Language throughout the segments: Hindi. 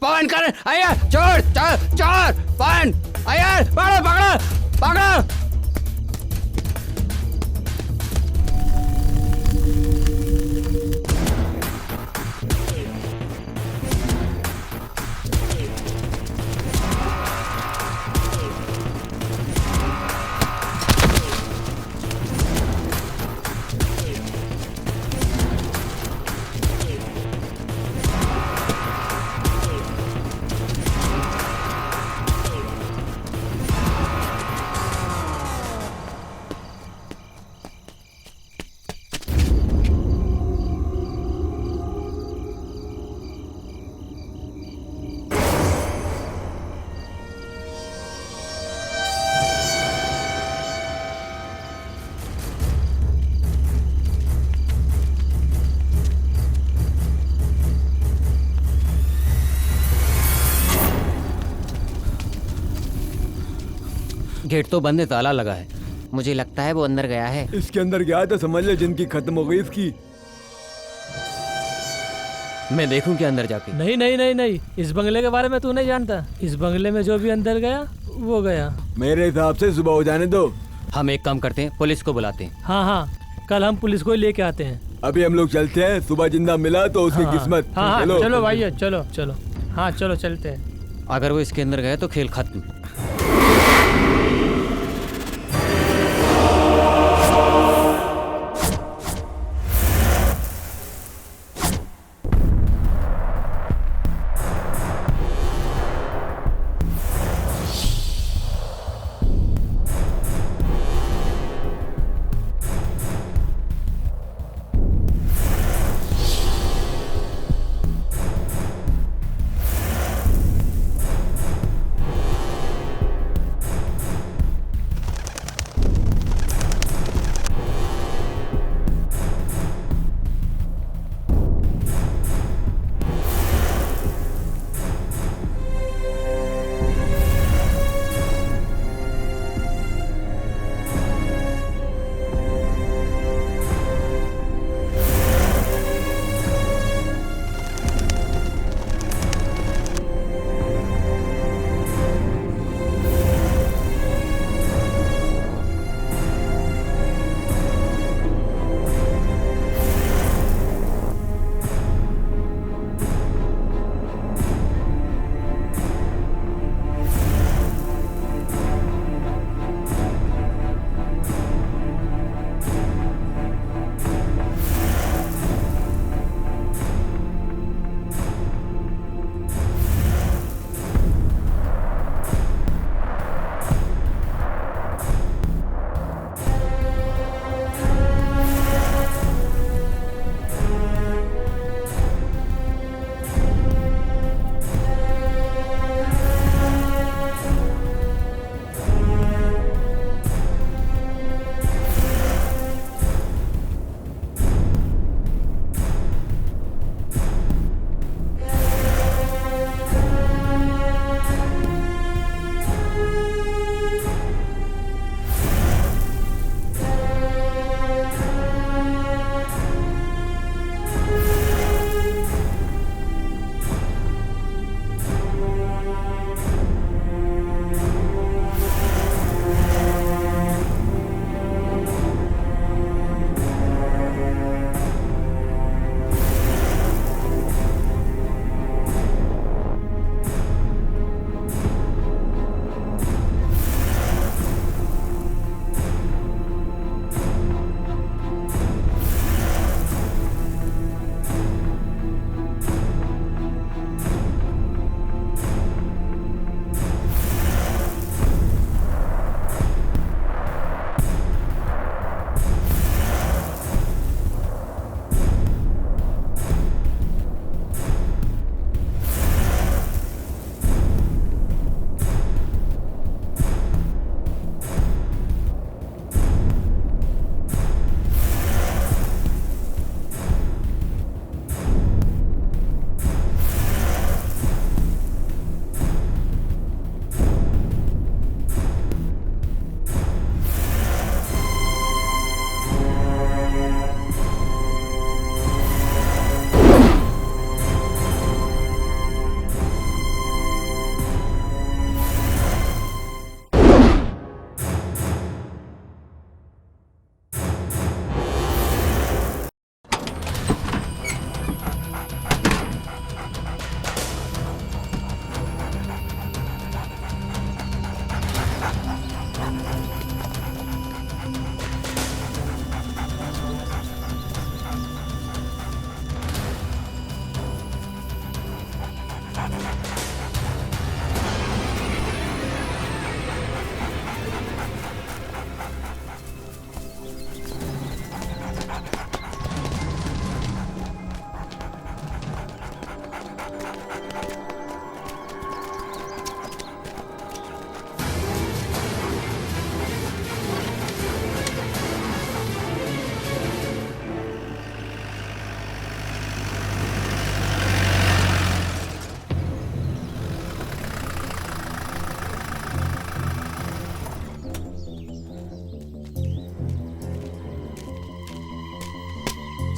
पवन कर अय्यर, चोर चोर चोर पवन अय्यर, पकड़ो पकड़ो पकड़ो। गेट तो बंद है, ताला लगा है। मुझे लगता है वो अंदर गया है। इसके अंदर गया तो समझ ले जिंदगी खत्म हो गई इसकी। मैं देखूं क्या अंदर जाके? नहीं नहीं नहीं नहीं, इस बंगले के बारे में तू नहीं जानता। इस बंगले में जो भी अंदर गया वो गया। मेरे हिसाब से सुबह हो जाने दो। हम एक काम करते हैं, पुलिस को बुलाते हैं। हाँ हाँ, कल हम पुलिस को ही लेके आते हैं। अभी हम लोग चलते हैं, सुबह जिंदा मिला तो उसकी किस्मत। हाँ हाँ, चलो चलो भाई, चलो चलो। हाँ चलो चलते हैं। अगर वो इसके अंदर गए तो खेल खत्म।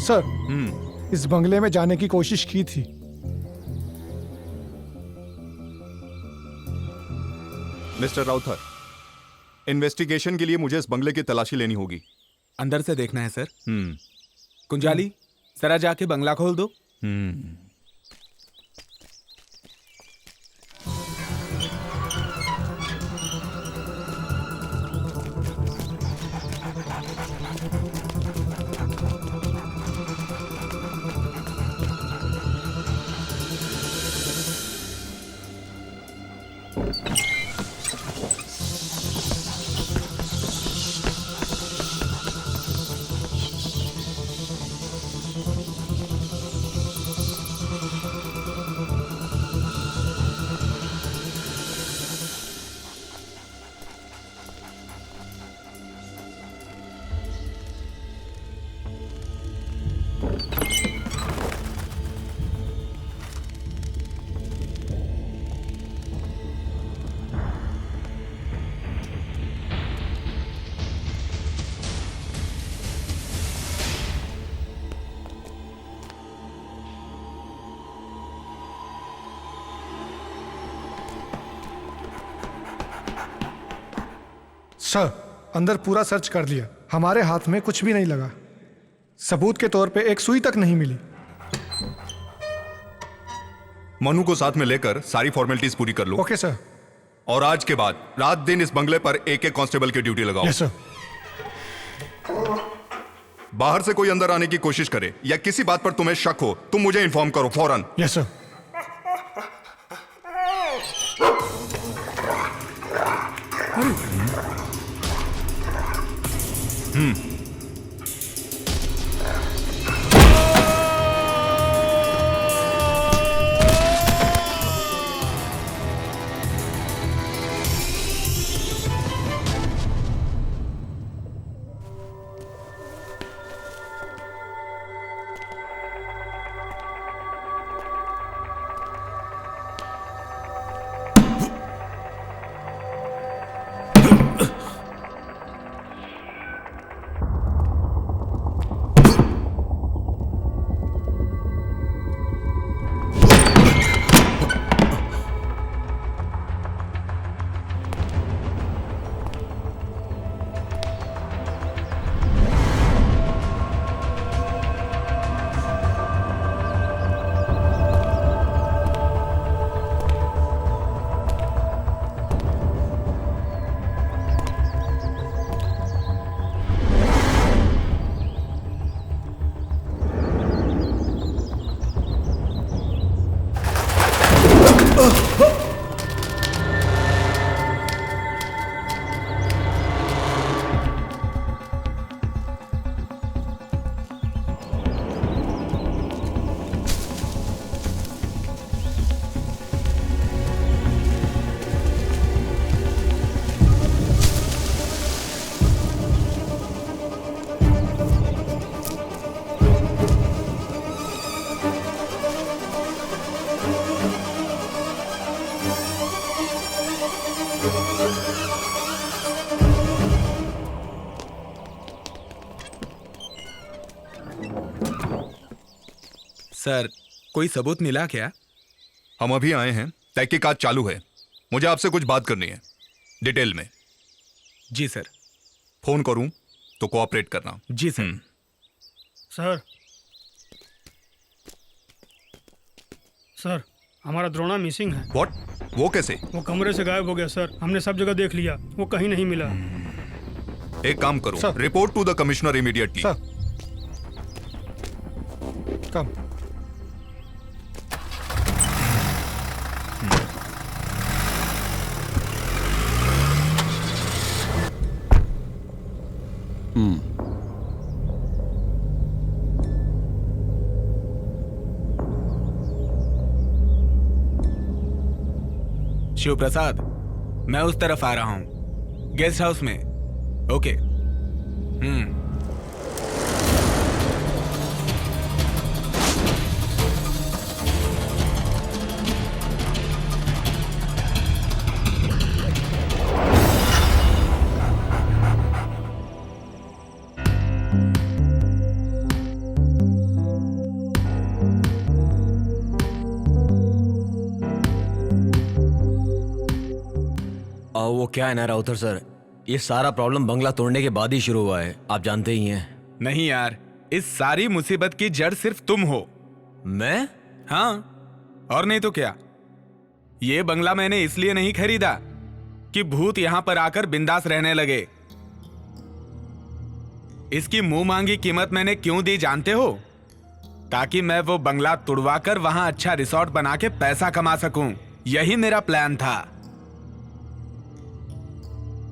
सर, इस बंगले में जाने की कोशिश की थी। मिस्टर राउथर, इन्वेस्टिगेशन के लिए मुझे इस बंगले की तलाशी लेनी होगी। अंदर से देखना है सर। कुंजाली, जरा जाके बंगला खोल दो। सर, अंदर पूरा सर्च कर लिया, हमारे हाथ में कुछ भी नहीं लगा। सबूत के तौर पे एक सुई तक नहीं मिली। मनु को साथ में लेकर सारी फॉर्मेलिटीज पूरी कर लो। Okay sir. और आज के बाद रात दिन इस बंगले पर एक कांस्टेबल की ड्यूटी लगाओ। Yes sir. बाहर से कोई अंदर आने की कोशिश करे या किसी बात पर तुम्हें शक हो, तुम मुझे इन्फॉर्म करो फौरन। Yes sir. सर, कोई सबूत मिला क्या? हम अभी आए हैं, तहकीकात चालू है। मुझे आपसे कुछ बात करनी है, डिटेल में। जी सर। फोन करूं तो कोऑपरेट करना। जी सर। सर, सर, हमारा द्रोणा मिसिंग है। व्हाट? वो कैसे? वो कमरे से गायब हो गया सर। हमने सब जगह देख लिया, वो कहीं नहीं मिला। एक काम करो, sir. Report to the commissioner immediately. Sir, come. Shiv Prasad, मैं उस तरफ आ रहा हूं, गेस्ट हाउस में। ओके। वो क्या है ना राउतर सर, ये सारा प्रॉब्लम बंगला तोड़ने के बाद ही शुरू हुआ है, आप जानते ही हैं। नहीं यार, इस सारी मुसीबत की जड़ सिर्फ तुम हो। मैं? हाँ, और नहीं तो क्या। ये बंगला मैंने इसलिए नहीं खरीदा कि भूत यहां पर आकर बिंदास रहने लगे। इसकी मुंह मांगी कीमत मैंने क्यों दी जानते हो? ताकि मैं वो बंगला तुड़वाकर वहां अच्छा रिसोर्ट बना के पैसा कमा सकूं। यही मेरा प्लान था।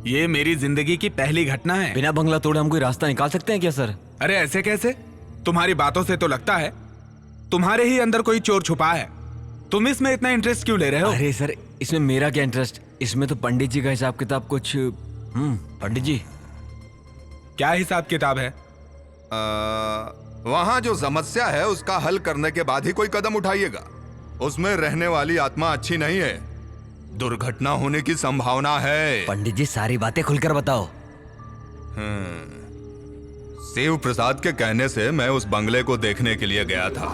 ये मेरी जिंदगी की पहली घटना है। बिना बंगला तोड़े हम कोई रास्ता निकाल सकते हैं क्या सर? अरे ऐसे कैसे? तुम्हारी बातों से तो लगता है तुम्हारे ही अंदर कोई चोर छुपा है। तुम इसमें इतना इंटरेस्ट क्यों ले रहे हो? अरे सर, इसमें मेरा क्या इंटरेस्ट? इसमें तो पंडित जी का हिसाब किताब कुछ। पंडित जी क्या हिसाब किताब है? वहां जो समस्या है उसका हल करने के बाद ही कोई कदम उठाइएगा। उसमें रहने वाली आत्मा अच्छी नहीं है, दुर्घटना होने की संभावना है। पंडित जी सारी बातें खुलकर बताओ। शिव प्रसाद के कहने से मैं उस बंगले को देखने के लिए गया था।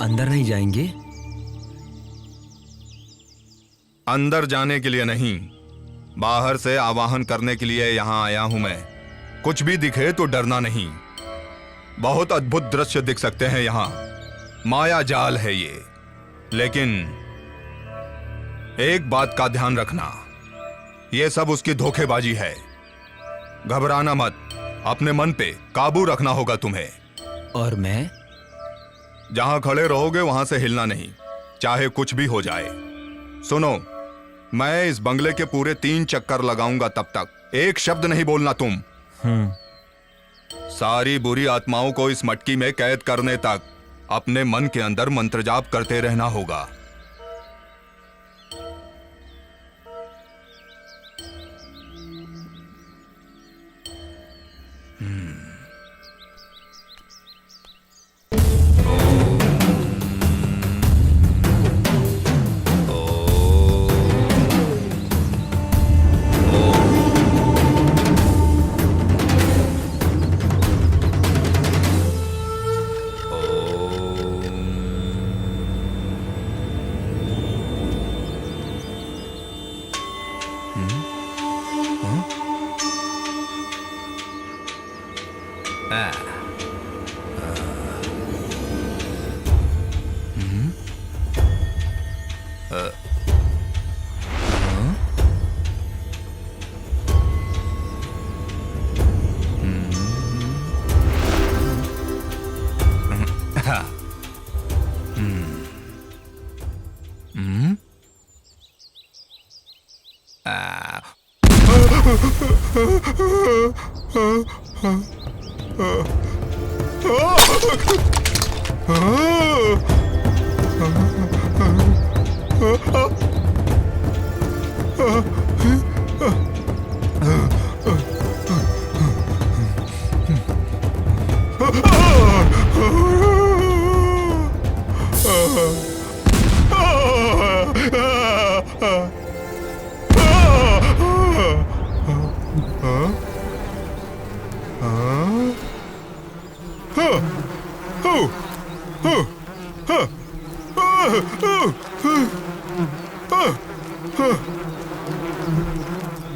अंदर नहीं जाएंगे? अंदर जाने के लिए नहीं, बाहर से आवाहन करने के लिए यहां आया हूं मैं। कुछ भी दिखे तो डरना नहीं। बहुत अद्भुत दृश्य दिख सकते हैं यहां, माया जाल है ये। लेकिन एक बात का ध्यान रखना, ये सब उसकी धोखेबाजी है। घबराना मत, अपने मन पे काबू रखना होगा तुम्हें। और मैं? जहां खड़े रहोगे वहां से हिलना नहीं, चाहे कुछ भी हो जाए। सुनो, मैं इस बंगले के पूरे 3 चक्कर लगाऊंगा, तब तक एक शब्द नहीं बोलना तुम। सारी बुरी आत्माओं को इस मटकी में कैद करने तक अपने मन के अंदर मंत्र जाप करते रहना होगा।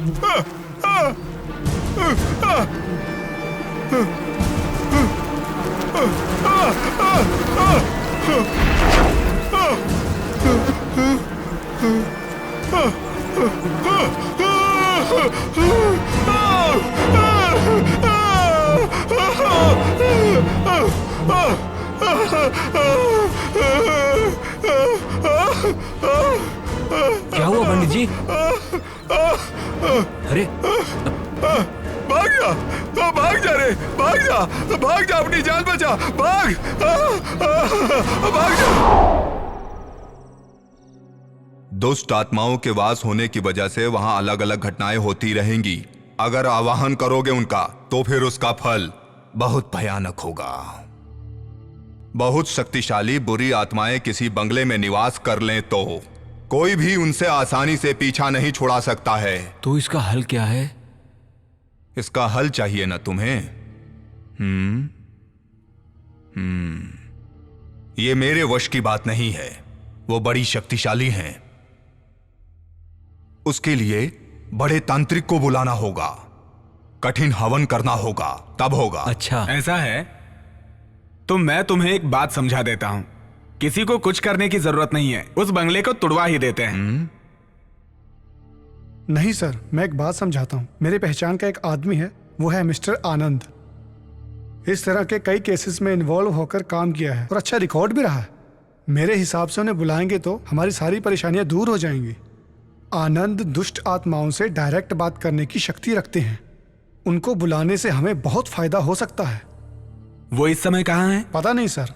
क्या हुआ पंडित जी? अरे भाग जा, भाग जा रे, भाग जा, अपनी जान बचा, भाग जा। दुष्ट आत्माओं के वास होने की वजह से वहां अलग अलग घटनाएं होती रहेंगी। अगर आवाहन करोगे उनका तो फिर उसका फल बहुत भयानक होगा। बहुत शक्तिशाली बुरी आत्माएं किसी बंगले में निवास कर लें तो कोई भी उनसे आसानी से पीछा नहीं छुड़ा सकता है। तो इसका हल क्या है? इसका हल चाहिए ना तुम्हें? ये मेरे वश की बात नहीं है। वो बड़ी शक्तिशाली हैं। उसके लिए बड़े तांत्रिक को बुलाना होगा, कठिन हवन करना होगा, तब होगा। अच्छा, ऐसा है तो मैं तुम्हें एक बात समझा देता हूं। किसी को कुछ करने की जरूरत नहीं है, उस बंगले को तुड़वा ही देते हैं। नहीं सर, मैं एक बात समझाता हूँ। मेरी पहचान का एक आदमी है, वो है मिस्टर आनंद। इस तरह के कई केसेस में इन्वॉल्व होकर काम किया है और अच्छा रिकॉर्ड भी रहा है। मेरे हिसाब से उन्हें बुलाएंगे तो हमारी सारी परेशानियां दूर हो जाएंगी। आनंद दुष्ट आत्माओं से डायरेक्ट बात करने की शक्ति रखते हैं। उनको बुलाने से हमें बहुत फायदा हो सकता है। वो इस समय कहाँ हैं? पता नहीं सर,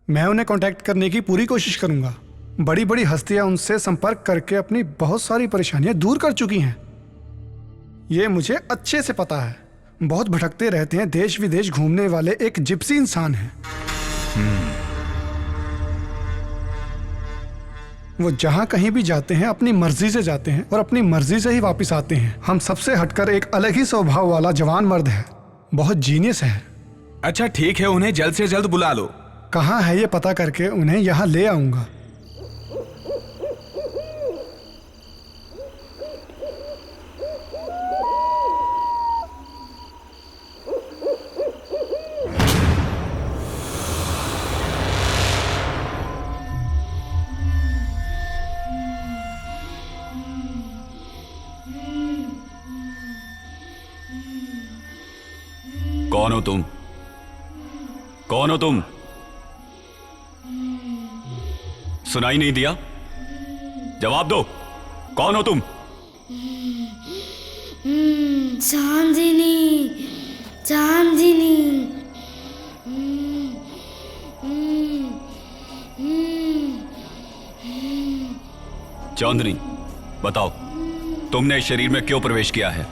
मैं उन्हें कांटेक्ट करने की पूरी कोशिश करूंगा। बड़ी बड़ी हस्तियां उनसे संपर्क करके अपनी बहुत सारी परेशानियां दूर कर चुकी हैं। ये मुझे अच्छे से पता है। बहुत भटकते रहते हैं, देश विदेश घूमने वाले एक जिप्सी इंसान हैं। वो जहां कहीं भी जाते हैं अपनी मर्जी से जाते हैं और अपनी मर्जी से ही वापस आते हैं। हम सबसे हटकर एक अलग ही स्वभाव वाला जवान मर्द है, बहुत जीनियस है। अच्छा ठीक है, उन्हें जल्द से जल्द बुला लो। कहाँ है ये पता करके उन्हें यहाँ ले आऊंगा। कौन हो तुम? कौन हो तुम? सुनाई नहीं दिया? जवाब दो, कौन हो तुम? चांदनी, चांदनी। चांदनी, बताओ तुमने इस शरीर में क्यों प्रवेश किया है?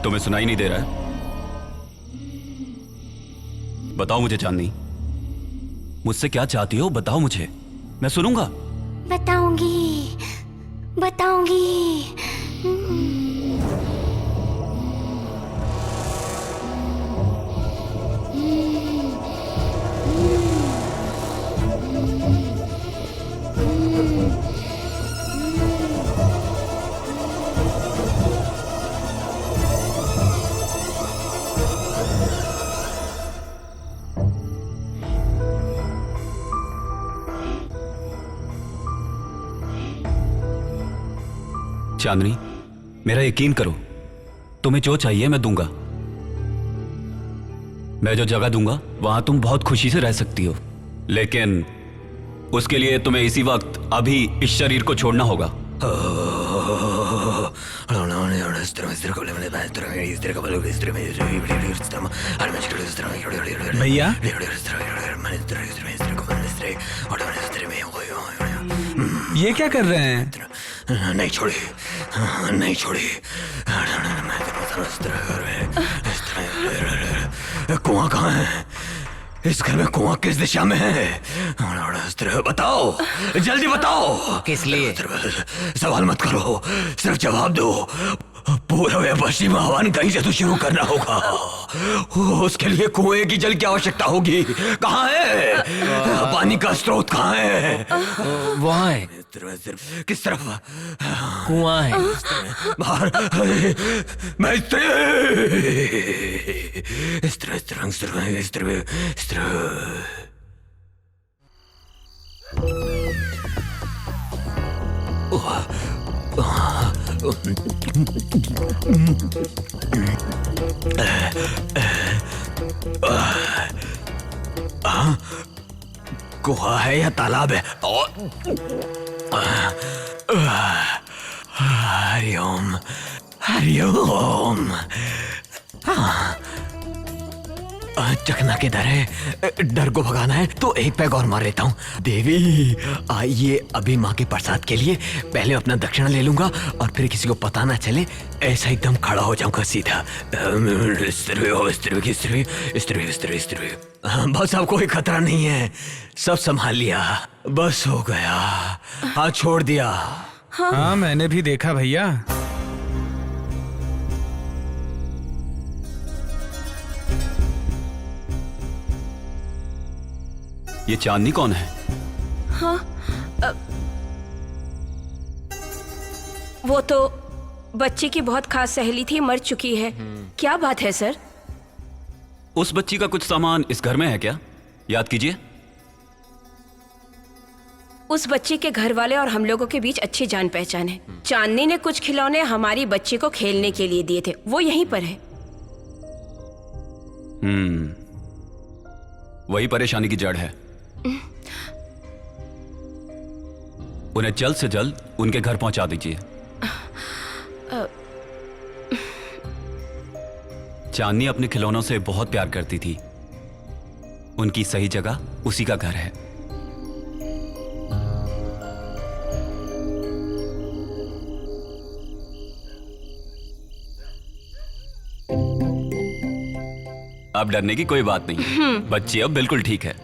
तुम्हें सुनाई नहीं दे रहा है? बताओ मुझे चांदनी, मुझसे क्या चाहती हो? बताओ मुझे, मैं सुनूंगा। बताऊंगी, बताऊंगी। चांदनी, मेरा यकीन करो, तुम्हें जो चाहिए मैं दूंगा। मैं जो जगह दूंगा वहां तुम बहुत खुशी से रह सकती हो, लेकिन उसके लिए तुम्हें इसी वक्त अभी इस शरीर को छोड़ना होगा। भैया, ये क्या कर रहे हैं? नहीं छोड़ी, नहीं छोड़ी। कुआं कहाँ है? इस घर में कुआं किस दिशा में है? बताओ, जल्दी बताओ। किस लिए? सवाल मत करो, सिर्फ जवाब दो। पूर्व या पश्चिम आह्वान कहीं से तो शुरू करना होगा। उसके लिए कुएं की जल की आवश्यकता होगी। कहाँ है? पानी का स्रोत कहाँ है? वहाँ है। किस तरफ? कुआं है। बाहर। मैं इस तरह इस तरह इस तरह इस तरह इस तरह इस तरह। गुहा है या तालाब है? हरिओम हरिओम। चकना किधर है? डर को भगाना है तो एक पैग और मार लेता हूँ। देवी आइए, अभी माँ के प्रसाद के लिए पहले अपना दक्षिणा ले लूंगा और फिर किसी को पता ना चले, ऐसा एकदम खड़ा हो जाऊंगा सीधा। बस अब कोई खतरा नहीं है, सब संभाल लिया, बस हो गया। हाँ छोड़ दिया। हाँ मैंने भी देखा भैया। ये चांदनी कौन है? हाँ वो तो बच्ची की बहुत खास सहेली थी, मर चुकी है। क्या बात है सर? उस बच्ची का कुछ सामान इस घर में है क्या? याद कीजिए। उस बच्ची के घर वाले और हम लोगों के बीच अच्छी जान पहचान है। चांदनी ने कुछ खिलौने हमारी बच्ची को खेलने के लिए दिए थे, वो यहीं पर है। वही परेशानी की जड़ है। उन्हें जल्द से जल्द उनके घर पहुंचा दीजिए। चांदनी अपने खिलौनों से बहुत प्यार करती थी, उनकी सही जगह उसी का घर है। अब डरने की कोई बात नहीं, बच्ची अब बिल्कुल ठीक है।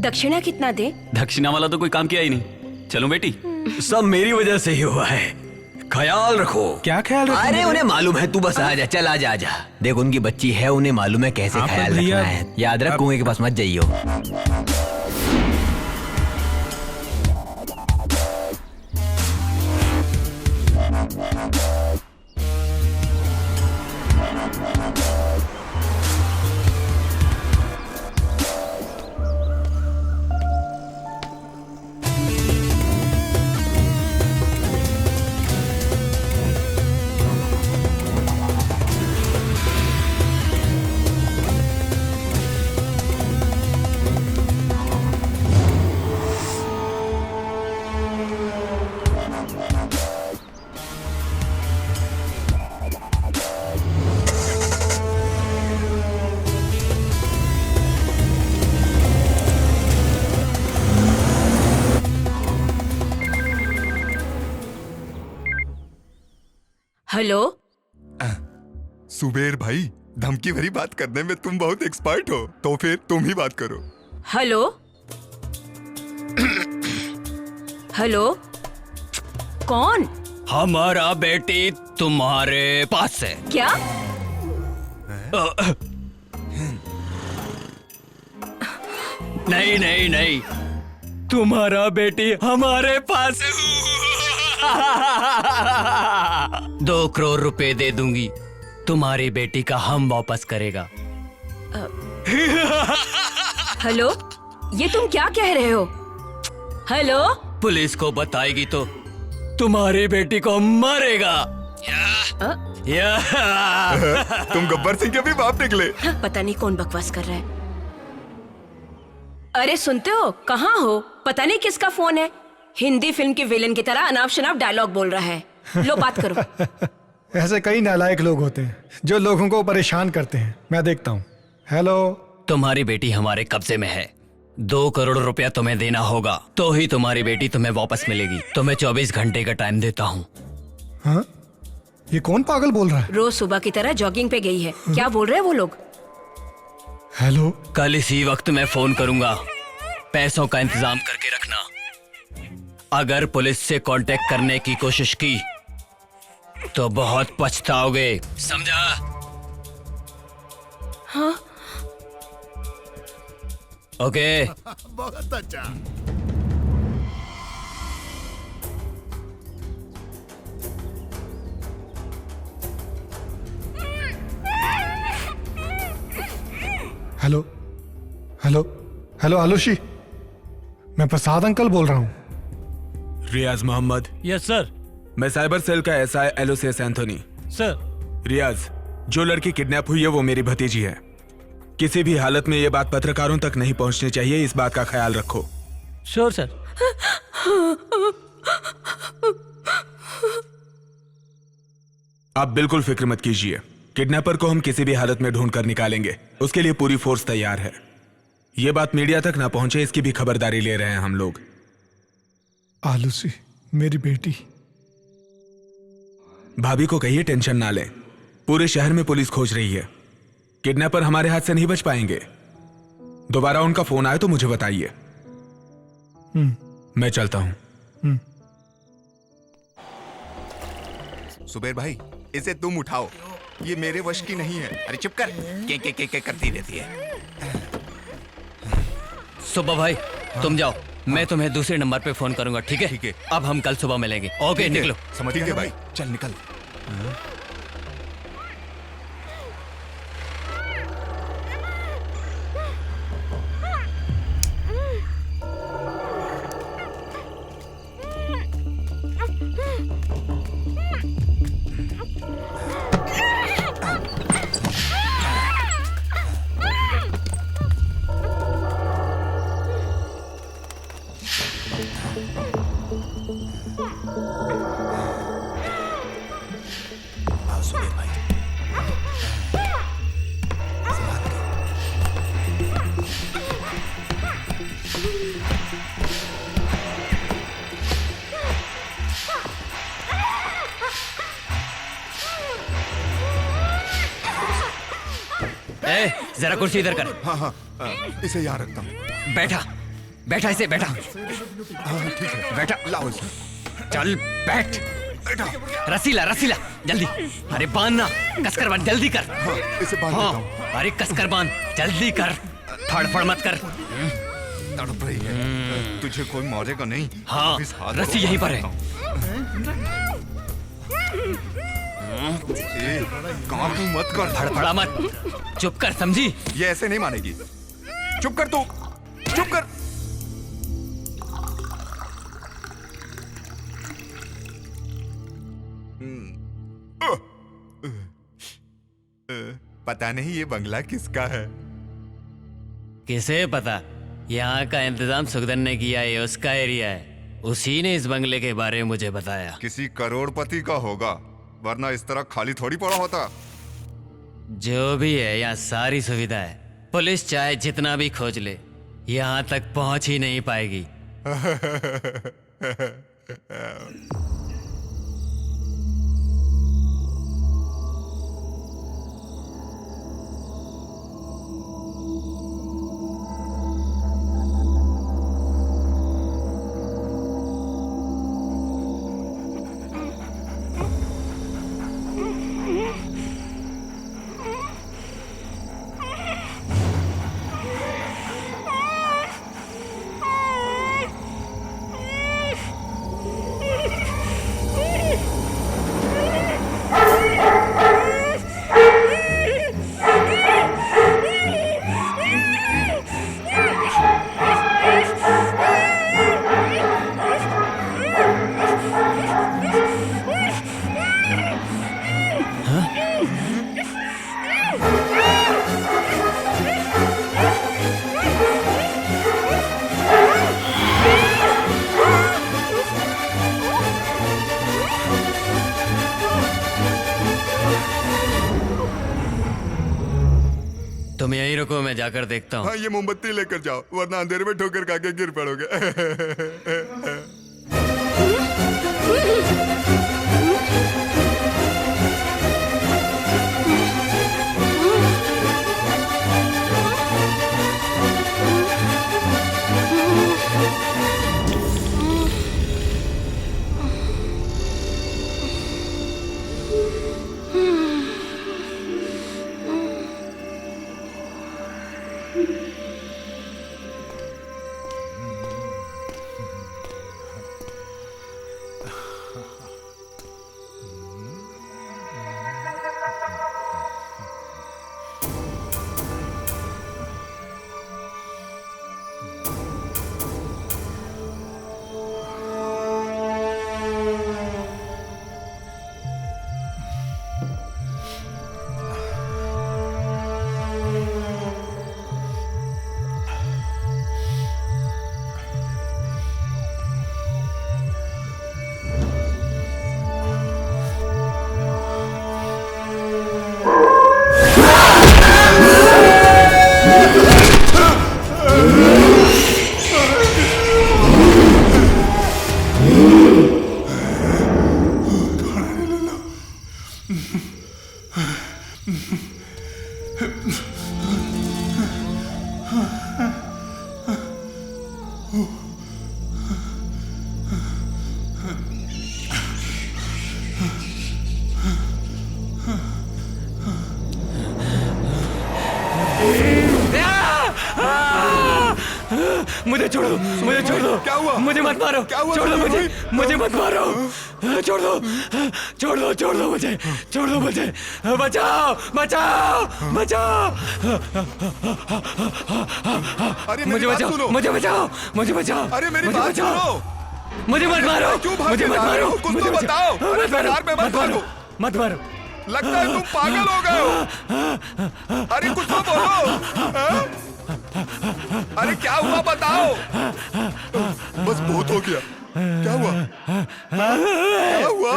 दक्षिणा कितना दे? दक्षिणा वाला तो कोई काम किया ही नहीं। चलो बेटी। सब मेरी वजह से ही हुआ है, ख्याल रखो। क्या ख्याल रखो? अरे उन्हें मालूम है, तू बस आ जा, चल आ जा, आ जा। देख उनकी बच्ची है, उन्हें मालूम है कैसे ख्याल रखना है। याद रख, कुएं के पास मत जाइयो। हेलो सुबेर भाई, धमकी भरी बात करने में तुम बहुत एक्सपर्ट हो, तो फिर तुम ही बात करो। हेलो हेलो कौन? हमारा बेटी तुम्हारे पास है। क्या? नहीं नहीं नहीं, तुम्हारा बेटी हमारे पास है। 2 करोड़ रुपए दे दूंगी, तुम्हारी बेटी का हम वापस करेगा। हेलो, ये तुम क्या कह रहे हो? हेलो, पुलिस को बताएगी तो तुम्हारी बेटी को मारेगा। तुम गब्बर सिंह के भी बाप निकले। पता नहीं कौन बकवास कर रहा है। अरे सुनते हो, कहाँ हो? पता नहीं किसका फोन है। हिंदी फिल्म के विलेन की तरह अनाप शनाप डायलॉग बोल रहा है। लो बात करो। ऐसे कई नालायक लोग होते हैं जो लोगों को परेशान करते हैं। मैं देखता हूँ। हेलो, तुम्हारी बेटी हमारे कब्जे में है। 2 करोड़ रुपया तुम्हें देना होगा, तो ही तुम्हारी बेटी तुम्हें वापस मिलेगी। तुम्हें 24 घंटे का टाइम देता हूँ। हाँ? ये कौन पागल बोल रहा है? रोज सुबह की तरह जॉगिंग पे गई है। क्या बोल रहे हैं वो लोग? हेलो, कल इसी वक्त मैं फोन करूंगा, पैसों का इंतजाम करके रखना। अगर पुलिस से कांटेक्ट करने की कोशिश की तो बहुत पछताओगे, समझा? हाँ? ओके। बहुत अच्छा। हेलो हेलो हेलो आलूशी, मैं प्रसाद अंकल बोल रहा हूँ। रियाज मोहम्मद। Yes sir. मैं साइबर सेल का SI Aloysius Anthony. Sir. Riyaz, जो लड़की किडनैप हुई है वो मेरी भतीजी है। किसी भी हालत में ये बात पत्रकारों तक नहीं पहुंचनी चाहिए, इस बात का ख्याल रखो। Sure sir. आप बिल्कुल फिक्र मत कीजिए, किडनैपर को हम किसी भी हालत में ढूंढ कर निकालेंगे। उसके लिए पूरी फोर्स तैयार है। ये बात मीडिया तक ना पहुंचे इसकी भी खबरदारी ले रहे हैं हम लोग। आलूसी मेरी बेटी। भाभी को कहिए टेंशन ना लें, पूरे शहर में पुलिस खोज रही है। किडनैपर हमारे हाथ से नहीं बच पाएंगे। दोबारा उनका फोन आए तो मुझे बताइए। मैं चलता हूं। सुबेर भाई, इसे तुम उठाओ, ये मेरे वश की नहीं है। अरे चुप कर, के करती रहती है। सुबह भाई तुम जाओ, मैं तुम्हें दूसरे नंबर पे फोन करूंगा, ठीक है? ठीक है। अब हम कल सुबह मिलेंगे। ओके, निकलो। समझ गए भाई, चल निकल। ए, जरा कुर्सी इधर कर। हाँ हाँ, इसे यहाँ रखता हूँ। बैठा बैठा, इसे बैठा। हाँ ठीक है, बैठा। लाओ इसे। चल बैठ। रसीला रसीला, जल्दी। अरे बांधना, कसकर बांध, जल्दी कर। हाँ, इसे बांध देता हूँ। अरे कसकर बांध, जल्दी कर। फड़फड़ मत कर। तड़प रही है, तुझे कोई मारेगा नहीं। हाँ, रस्सी यहीं पर है। काम तू मत कर। फड़फड़ा मत, चुप कर, समझी? ये ऐसे नहीं मानेगी। चुप कर तू, चुप कर। पता नहीं ये बंगला किसका है। किसे पता? यहाँ का इंतजाम सुखदन ने किया है, उसका एरिया है। उसी ने इस बंगले के बारे में मुझे बताया। किसी करोड़पति का होगा, वरना इस तरह खाली थोड़ी पड़ा होता। जो भी है, यहाँ सारी सुविधा है। पुलिस चाहे जितना भी खोज ले, यहाँ तक पहुंच ही नहीं पाएगी। तुम यहीं रुको, मैं जाकर देखता हूँ। हाँ, ये मोमबत्ती लेकर जाओ, वरना अंधेरे में ठोकर खा के गिर पड़ोगे। मुझे छोड़ दो, मुझे छोड़ दो। क्या हुआ? मुझे मत मारो। क्या हुआ? छोड़ दो मुझे, मुझे मत मारो। छोड़ दो, छोड़ दो, छोड़ दो मुझे, छोड़ दो मुझे। बचाओ, बचाओ, बचाओ। अरे मुझे बचाओ, मुझे बचाओ, मुझे बचाओ। अरे मेरी बात सुनो। मुझे मत मारो, मुझे मत मारो। कुछ तो बताओ। अरे कार पे मत मारो। मत मारो। लगता है तुम पागल हो गए हो। अरे कुछ तो बोलो। हाँ? अरे क्या हुआ बताओ। बस बहुत हो गया। क्या हुआ? क्या हुआ?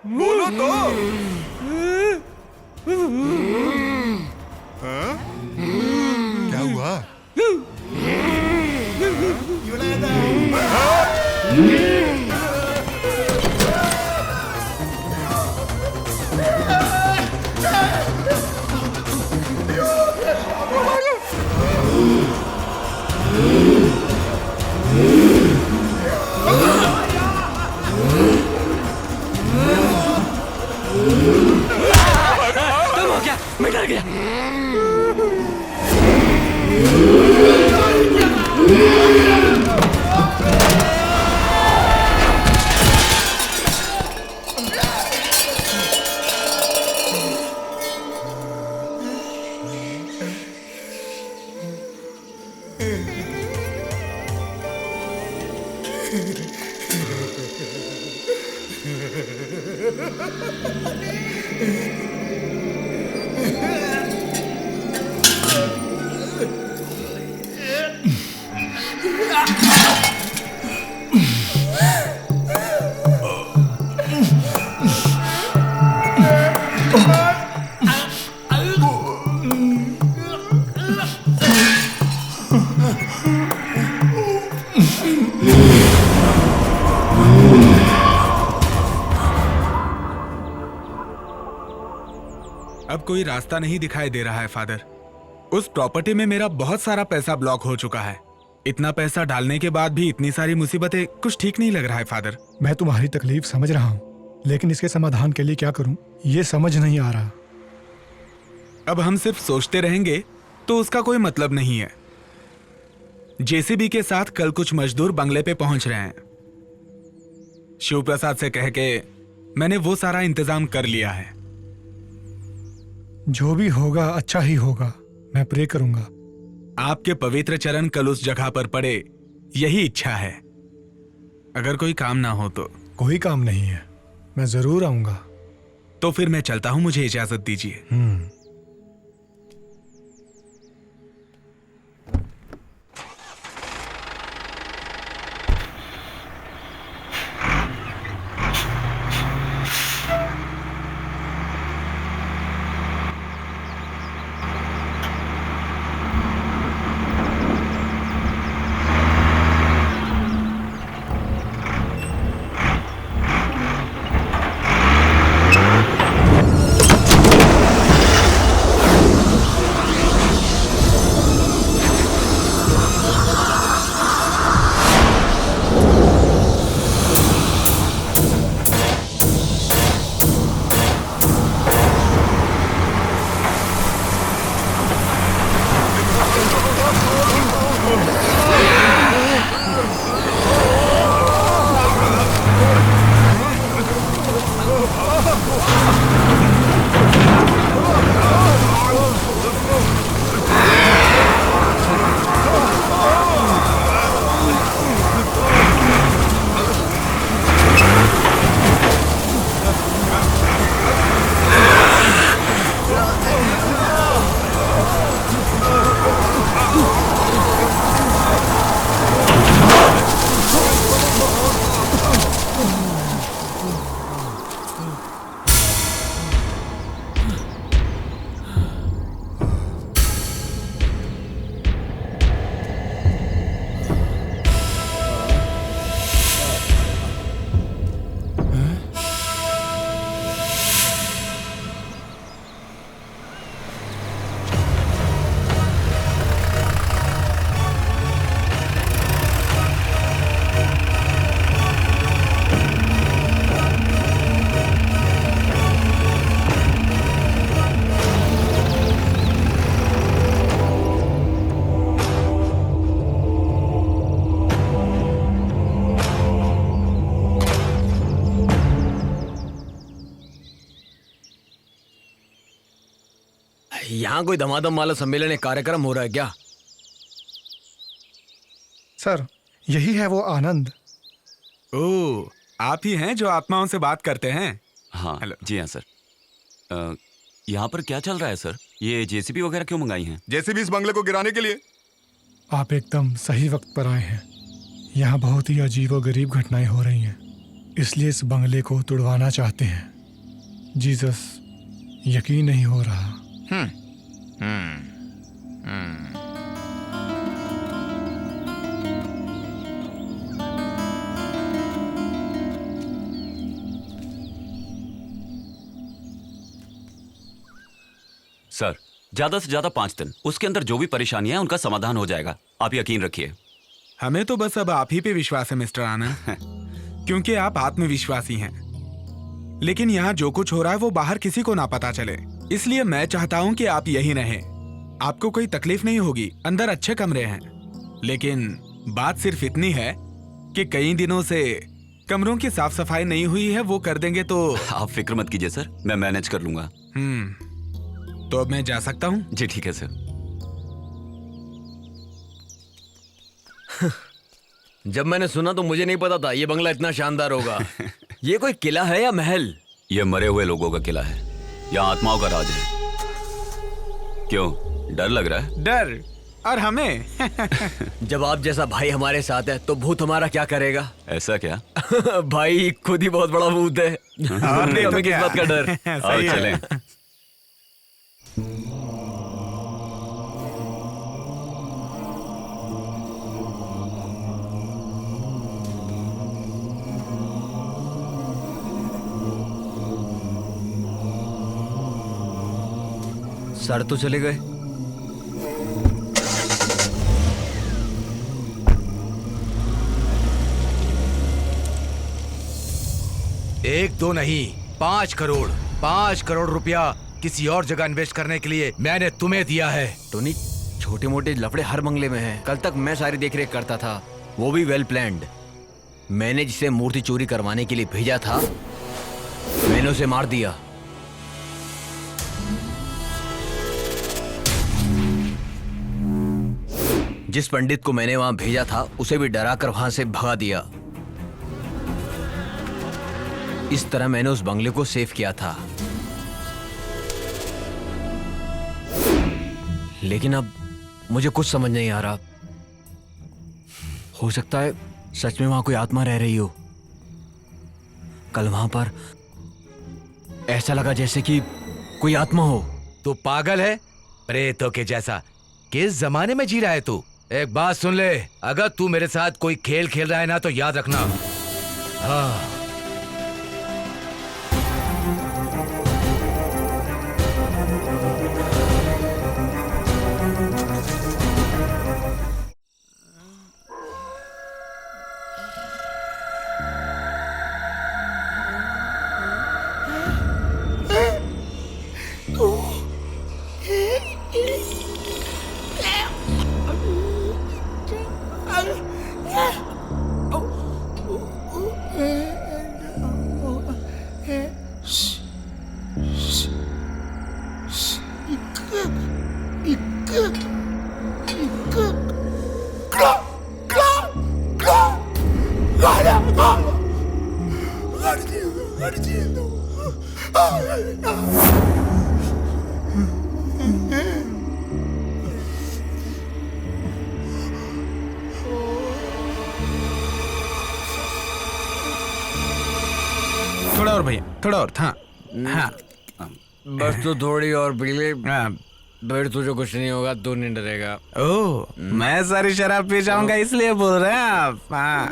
बोलो तो। हाँ? क्या हुआ? तुम हो क्या? मैं डर गया। अब कोई रास्ता नहीं दिखाई दे रहा है फादर। उस प्रॉपर्टी में मेरा बहुत सारा पैसा ब्लॉक हो चुका है। इतना पैसा डालने के बाद भी इतनी सारी मुसीबतें, कुछ ठीक नहीं लग रहा है फादर। मैं तुम्हारी तकलीफ समझ रहा हूँ, लेकिन इसके समाधान के लिए क्या करूँ ये समझ नहीं आ रहा। अब हम सिर्फ सोचते रहेंगे तो उसका कोई मतलब नहीं है। जेसीबी के साथ कल कुछ मजदूर बंगले पे पहुंच रहे हैं। शिव प्रसाद से कह के मैंने वो सारा इंतजाम कर लिया है। जो भी होगा अच्छा ही होगा। मैं प्रे करूंगा। आपके पवित्र चरण कल उस जगह पर पड़े, यही इच्छा है। अगर कोई काम ना हो तो। कोई काम नहीं है, मैं जरूर आऊंगा। तो फिर मैं चलता हूं, मुझे इजाजत दीजिए। यहाँ कोई धमाधम वाला सम्मेलन कार्यक्रम हो रहा है क्या? सर, यही है वो आनंद। ओह, आप ही हैं जो आत्माओं से बात करते हैं? हाँ जी हाँ सर। यहाँ पर क्या चल रहा है सर? ये जेसीबी वगैरह क्यों मंगाई हैं? जेसीबी इस बंगले को गिराने के लिए। आप एकदम सही वक्त पर आए हैं। यहाँ बहुत ही अजीब और गरीब घटनाएं हो रही हैं, इसलिए इस बंगले को तुड़वाना चाहते हैं। जीसस, यकीन नहीं हो रहा। सर, ज्यादा से ज्यादा 5 दिन, उसके अंदर जो भी परेशानियां हैं उनका समाधान हो जाएगा, आप यकीन रखिए। हमें तो बस अब आप ही पे विश्वास है मिस्टर आनंद, क्योंकि आप आत्मविश्वासी हैं। लेकिन यहाँ जो कुछ हो रहा है वो बाहर किसी को ना पता चले, इसलिए मैं चाहता हूँ कि आप यही रहें। आपको कोई तकलीफ नहीं होगी, अंदर अच्छे कमरे हैं। लेकिन बात सिर्फ इतनी है कि कई दिनों से कमरों की साफ सफाई नहीं हुई है, वो कर देंगे तो। आप फिक्र मत कीजिए सर, मैं मैनेज कर लूंगा। तो अब मैं जा सकता हूँ? जी ठीक है सर। जब मैंने सुना तो मुझे नहीं पता था ये बंगला इतना शानदार होगा। ये कोई किला है या महल? ये मरे हुए लोगों का किला है, यहाँ आत्माओं का राज है। क्यों, डर लग रहा है? डर? और हमें? जब आप जैसा भाई हमारे साथ है तो भूत हमारा क्या करेगा? ऐसा क्या? भाई खुद ही बहुत बड़ा भूत है। हमें किस बात का डर? आओ चलें। सर तो चले गए। एक दो नहीं, 5 करोड़, 5 करोड़ रुपया किसी और जगह इन्वेस्ट करने के लिए मैंने तुम्हें दिया है। टोनी, छोटे मोटे लफड़े हर बंगले में हैं। कल तक मैं सारी देखरेख करता था, वो भी वेल प्लान्ड। मैंने जिसे मूर्ति चोरी करवाने के लिए भेजा था, मैंने उसे मार दिया। जिस पंडित को मैंने वहां भेजा था, उसे भी डरा कर वहां से भगा दिया। इस तरह मैंने उस बंगले को सेव किया था। लेकिन अब मुझे कुछ समझ नहीं आ रहा। हो सकता है सच में वहां कोई आत्मा रह रही हो। कल वहां पर ऐसा लगा जैसे कि कोई आत्मा हो। तू पागल है? प्रेतों के जैसा किस जमाने में जी रहा है तू? एक बात सुन ले, अगर तू मेरे साथ कोई खेल खेल रहा है ना तो याद रखना। हाँ। थोड़ा और भैया, थोड़ा और। हाँ हाँ, बस तो थोड़ी और बिजली, फिर तुझे कुछ नहीं होगा, तू नहीं डरेगा। ओह, मैं सारी शराब पी जाऊंगा इसलिए बोल रहे हैं आप? हाँ।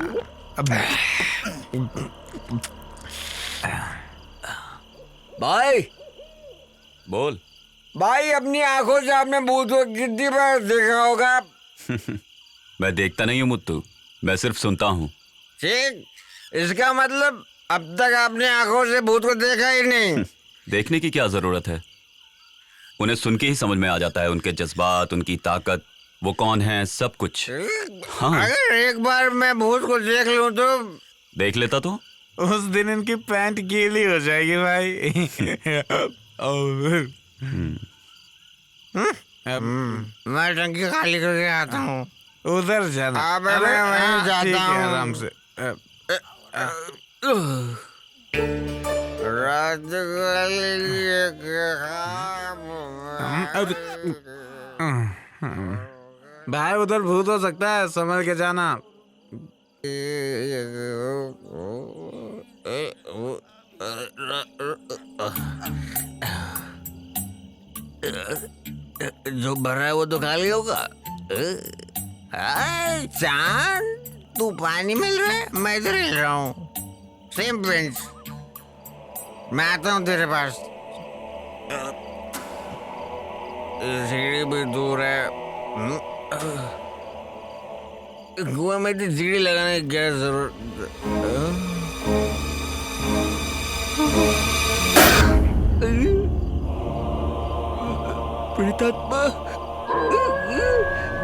भाई बोल। भाई, अपनी आंखों से आपने भूत को कितनी बार देखा होगा? मैं देखता नहीं हूँ मुत्तू, मैं सिर्फ सुनता हूँ। ठीक, इसका मतलब अब तक आपने आंखों से भूत को देखा ही नहीं। देखने की क्या जरूरत है, उन्हें सुन के ही समझ में आ जाता है, उनके जज्बात, उनकी ताकत, वो कौन है, सब कुछ। हाँ। अगर एक बार मैं भूत को देख लूं तो? देख लेता तो? उस दिन इनकी पैंट गीली हो जाएगी भाई। मैं टंकी खाली करके आता हूँ। उधर जाना। अबे मैं वहीं जाता ठीक है, हूँ। आराम से। भाई उधर भूत हो सकता है, संभल के जाना। जो भरा है वो तो खाली होगा। चांद, तू पानी मिल रहा है, मैं इधर हिल रहा हूँ। सेम प्रिंस, मैं आता हूँ तेरे पास। सीढ़ी भी दूर है। कुएं में तो सीढ़ी लगाने की क्या जरूरत। प्रेतात्मा,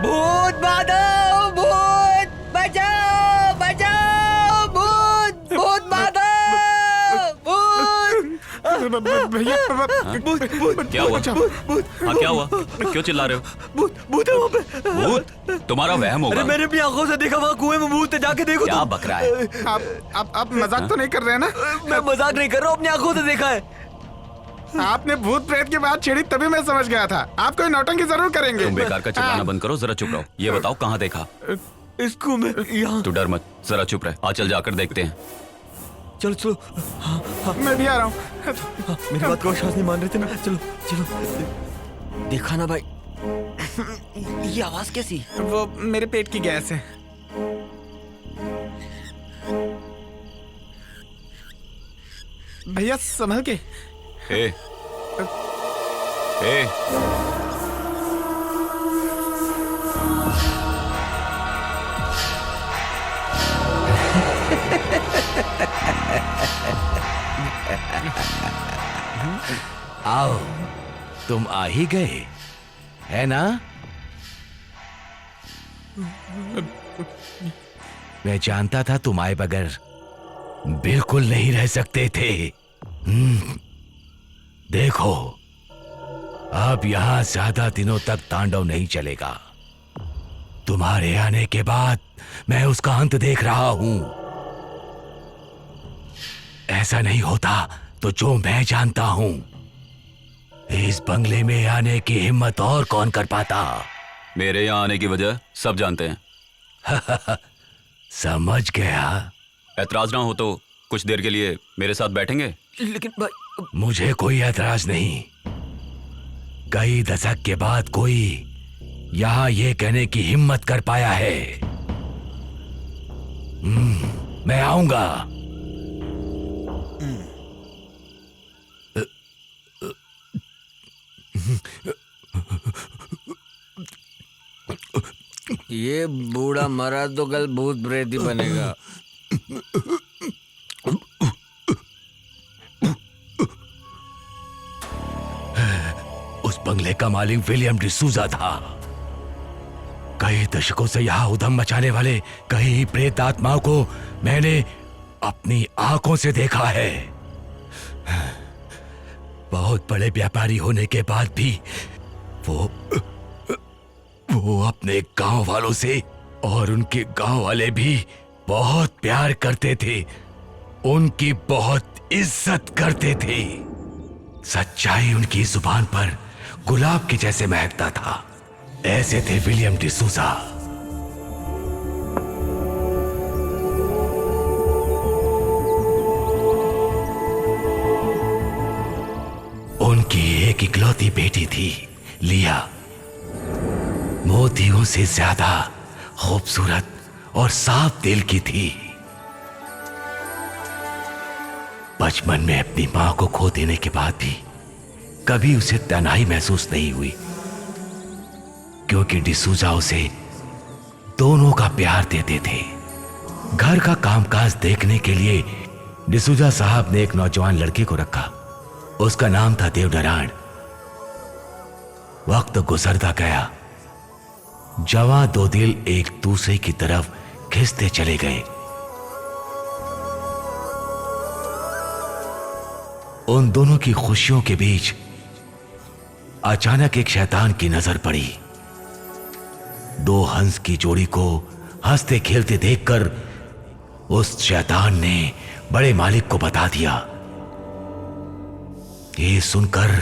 भूत बाधो, भूत बचाओ, बचाओ, भूत, भूत बाधो, भूत। भैया, क्या हुआ? हाँ क्या हुआ? क्यों चिल्ला रहे हो? भूत, भूत है वहाँ पे। भूत? तुम्हारा वहम होगा। अरे मैंने अपनी आंखों से देखा, वहाँ कुएं में भूत है, जाके देखो। क्या बक रहा है? आप मजाक तो नहीं कर रहे हैं ना? मैं मजाक नहीं कर रहा हूँ, अपनी आंखों से देखा है। आपने भूत प्रेत की बात छेड़ी तभी मैं समझ गया था। आप कोई नौटंकी जरूर करेंगे। तुम बेकार का चिल्लाना बंद करो, जरा चुप रहो। ये बताओ कहाँ देखा? इसको मैं यहाँ। तू डर मत, जरा चुप रह। आ चल जाकर देखते हैं। चलो चलो। हाँ, मैं भी आ रहा हूँ। मेरी बात को विश्वास नहीं मान रहे थे ना। चलो चलो। देखा ना भाई, ये आवाज कैसी? वो मेरे पेट की गैस है। भैया संभल के। ए, ए, आओ, तुम आ ही गए, है ना? मैं जानता था तुम आए बगैर बिल्कुल नहीं रह सकते थे। देखो, अब यहां ज्यादा दिनों तक तांडव नहीं चलेगा। तुम्हारे आने के बाद मैं उसका अंत देख रहा हूं। ऐसा नहीं होता तो जो मैं जानता हूं, इस बंगले में आने की हिम्मत और कौन कर पाता? मेरे यहाँ आने की वजह सब जानते हैं। समझ गया। ऐतराज ना हो तो कुछ देर के लिए मेरे साथ बैठेंगे? लेकिन भाई, मुझे कोई ऐतराज नहीं। कई दशक के बाद कोई यहां ये कहने की हिम्मत कर पाया है। मैं आऊंगा। ये बूढ़ा मरा तो कल भूत प्रेत ही बनेगा। उस बंगले का मालिक विलियम डिसूजा था। कई दशकों से यहां उधम मचाने वाले कई प्रेत आत्माओं को मैंने अपनी आंखों से देखा है। बहुत बड़े व्यापारी होने के बाद भी वो अपने गांव वालों से और उनके गांव वाले भी बहुत प्यार करते थे, उनकी बहुत इज्जत करते थे। सच्चाई उनकी जुबान पर गुलाब के जैसे महकता था। ऐसे थे विलियम डिसूजा। उनकी एक इकलौती बेटी थी, लिया। मोतियों से ज्यादा खूबसूरत और साफ दिल की थी। बचपन में अपनी मां को खो देने के बाद भी कभी उसे तन्हाई महसूस नहीं हुई, क्योंकि डिसूजा उसे दोनों का प्यार देते थे। घर का कामकाज देखने के लिए डिसूजा साहब ने एक नौजवान लड़के को रखा। उसका नाम था देवनारायण। वक्त गुजरता गया, जवां दो दिल एक दूसरे की तरफ खिंचते चले गए। उन दोनों की खुशियों के बीच अचानक एक शैतान की नजर पड़ी। दो हंस की जोड़ी को हंसते खेलते देखकर उस शैतान ने बड़े मालिक को बता दिया। ये सुनकर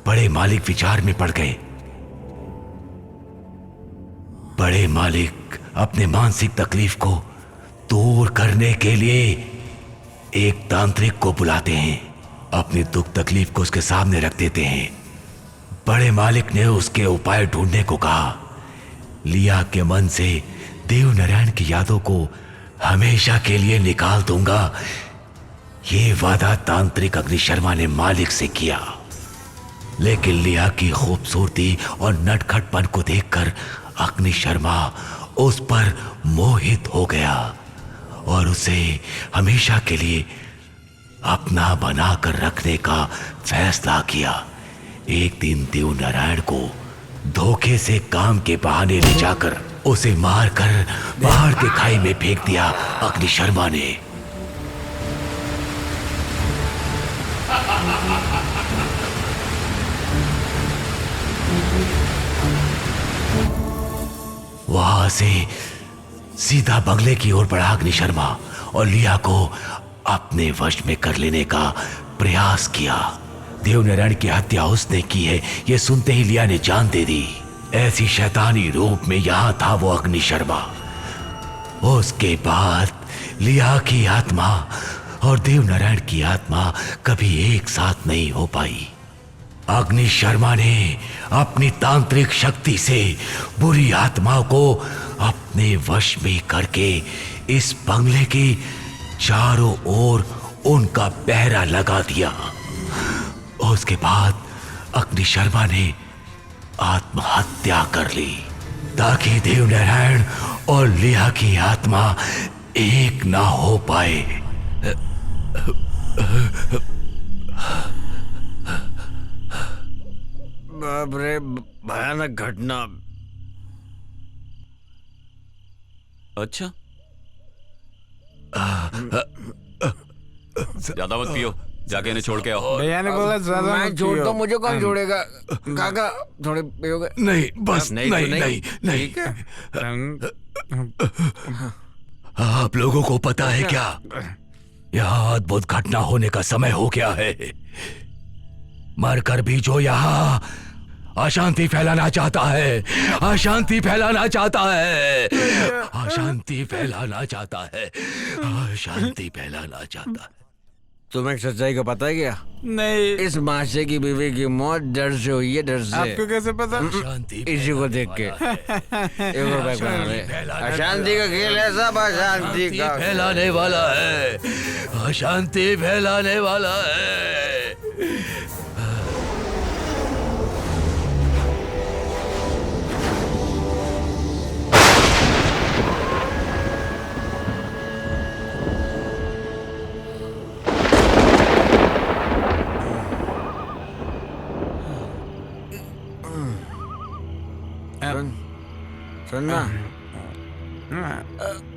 बड़े मालिक विचार में पड़ गए। बड़े मालिक अपने मानसिक तकलीफ को दूर करने के लिए एक तांत्रिक को बुलाते हैं, अपनी दुख तकलीफ को उसके सामने रख देते हैं। बड़े मालिक ने उसके उपाय ढूंढने को कहा। लिया के मन से देव नारायण की यादों को हमेशा के लिए निकाल दूंगा, ये वादा तांत्रिक अग्नि शर्मा ने मालिक से किया। लेकिन लिया की खूबसूरती और नटखटपन को देखकर अग्नि शर्मा उस पर मोहित हो गया और उसे हमेशा के लिए अपना बनाकर रखने का फैसला किया। एक दिन देव नारायण को धोखे से काम के बहाने ले जाकर उसे मारकर पहाड़ के खाई में फेंक दिया अग्नि शर्मा ने। वहां से सीधा बंगले की ओर बढ़ा अग्नि शर्मा और लिया को अपने वश में कर लेने का प्रयास किया। देवनारायण की हत्या उसने की है, यह सुनते ही लिया ने जान दे दी। ऐसी शैतानी रूप में यहां था वो अग्नि शर्मा। उसके बाद लिया की आत्मा और देवनारायण की आत्मा कभी एक साथ नहीं हो पाई। अग्नि शर्मा ने अपनी तांत्रिक शक्ति से बुरी आत्माओं को अपने वश में करके इस बंगले के चारों ओर उनका पहरा लगा दिया। उसके बाद अग्नि शर्मा ने आत्महत्या कर ली ताकि देवनारायण और लिया की आत्मा एक ना हो पाए। बाप रे, भयानक घटना। अच्छा, ज्यादा मत पियो, जाके इन्हें छोड़ के आओ। भैया ने बोला ज्यादा मैं छोड़ तो मुझे कौन छोड़ेगा? काका थोड़े पियोगे? नहीं, बस नहीं, नहीं। आप लोगों को पता है क्या, यहाँ अद्भुत घटना होने का समय हो गया है। मरकर भी जो यहाँ अशांति फैलाना चाहता है, अशांति फैलाना चाहता है, अशांति फैलाना चाहता है, अशांति फैलाना चाहता है। तुम्हें सच्चाई का पता है क्या? नहीं। इस माशे की बीवी की मौत डर से हुई है, डर से। आपको कैसे पता? इसी को देख के। अशांति का खेल है, सब अशांति का फैलाने वाला है, अशांति फैलाने वाला है। सुनना,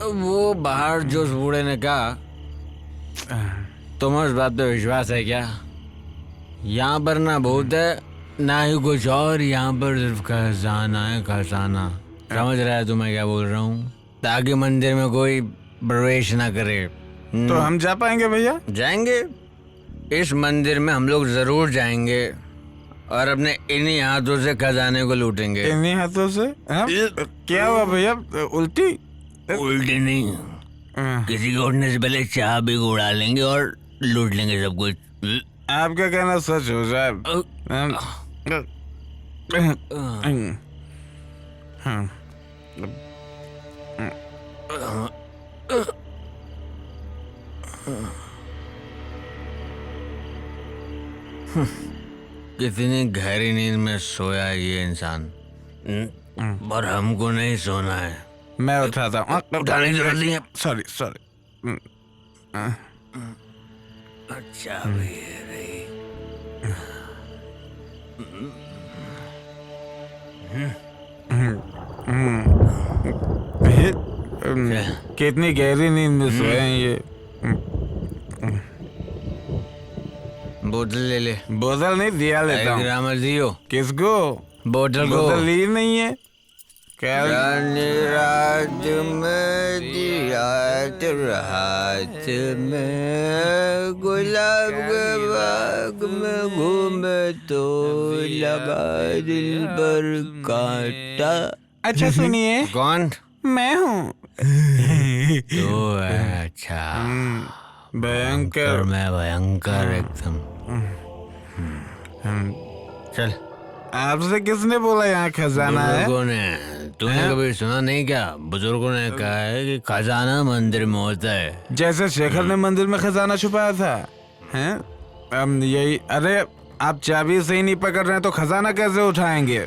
वो बाहर जो उस बूढ़े ने कहा, तुम्हें उस बात पे विश्वास है क्या? यहाँ पर ना भूत है ना ही कुछ और, यहाँ पर सिर्फ खजाना है, खजाना। समझ रहा है तुम्हें क्या बोल रहा हूँ? ताकि मंदिर में कोई प्रवेश ना करे। तो हम जा पाएंगे भैया? जाएंगे, इस मंदिर में हम लोग जरूर जाएंगे और अपने इन्हीं हाथों से खजाने को लूटेंगे। इन्हीं हाथों से? क्या हुआ भैया, उल्टी? उल्टी नहीं, किसी के उठने से पहले चाह भी उड़ा लेंगे और लूट लेंगे सब कुछ। आपका कहना सच हो साहब। कितनी गहरी नींद में सोया है ये इंसान, पर हमको नहीं सोना है। मैं उठाता हूँ। उठाने की जरूरत नहीं है। Sorry sorry. अच्छा भी है रही। कितनी गहरी नींद में सोए हैं ये। बोतल ले ले। बोतल नहीं दिया लेता हूँ। ग्रामर दियो। किसको? बोतल को। बोतल ली नहीं है क्या? रात में रात रात में गुलाब के बाग में घूमे तो लगा दिल पर कांटा। अच्छा सुनिए। कौन? मैं हूँ। तो अच्छा भयंकर। मैं भयंकर एकदम। चल। आपसे किसने बोला यहाँ खजाना है? बुजुर्गों ने। तूने कभी सुना नहीं क्या? बुजुर्गों ने कहा है कि खजाना मंदिर में होता है। जैसे शेखर ने मंदिर में खजाना छुपाया था, हैं? यही। अरे आप चाबी से ही नहीं पकड़ रहे हैं तो खजाना कैसे उठाएंगे?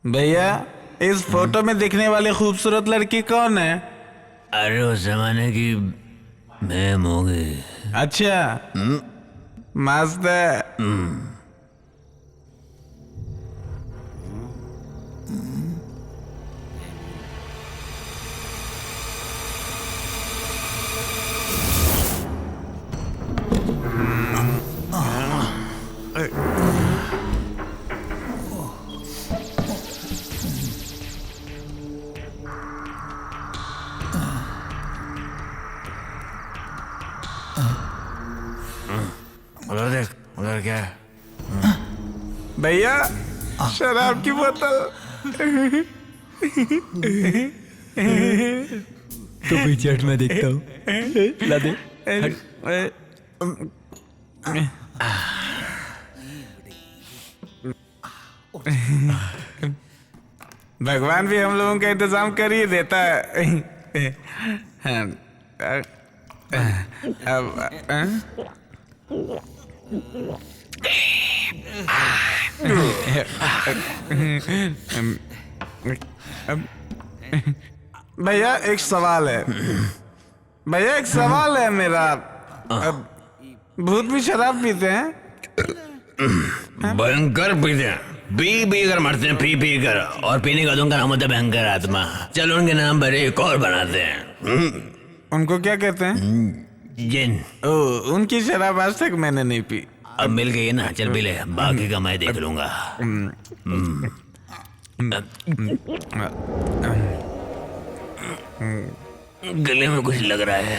भैया इस फोटो में दिखने वाली खूबसूरत लड़की कौन है? अरे उस जमाने की मैम होगी। अच्छा मस्त है। उधर देख, उधर क्या है? भैया शराब की बोतल। तो पीछे हट, मैं देखता हूँ। ला दे। भगवान भी हम लोगों का इंतजाम कर ही देता है। भैया एक सवाल है। भैया एक सवाल है मेरा। भूत भी शराब पीते हैं? भयंकर पीते हैं। पी कर मरते हैं, पी कर। और पीने का उनका नाम होता है भयंकर आत्मा। चलो उनके नाम पर एक और बनाते हैं। उनको क्या कहते हैं? जिन। उनकी शराब आज तक मैंने नहीं पी। अब मिल गई है ना, चल पी ले, बाकी का मैं देख लूंगा। गले में कुछ लग रहा है।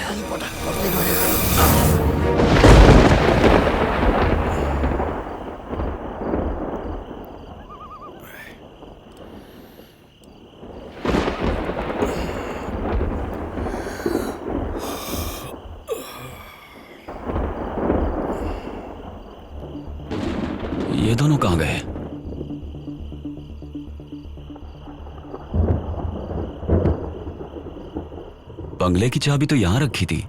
ये दोनों कहाँ गए? बंगले की चाबी तो यहां रखी थी।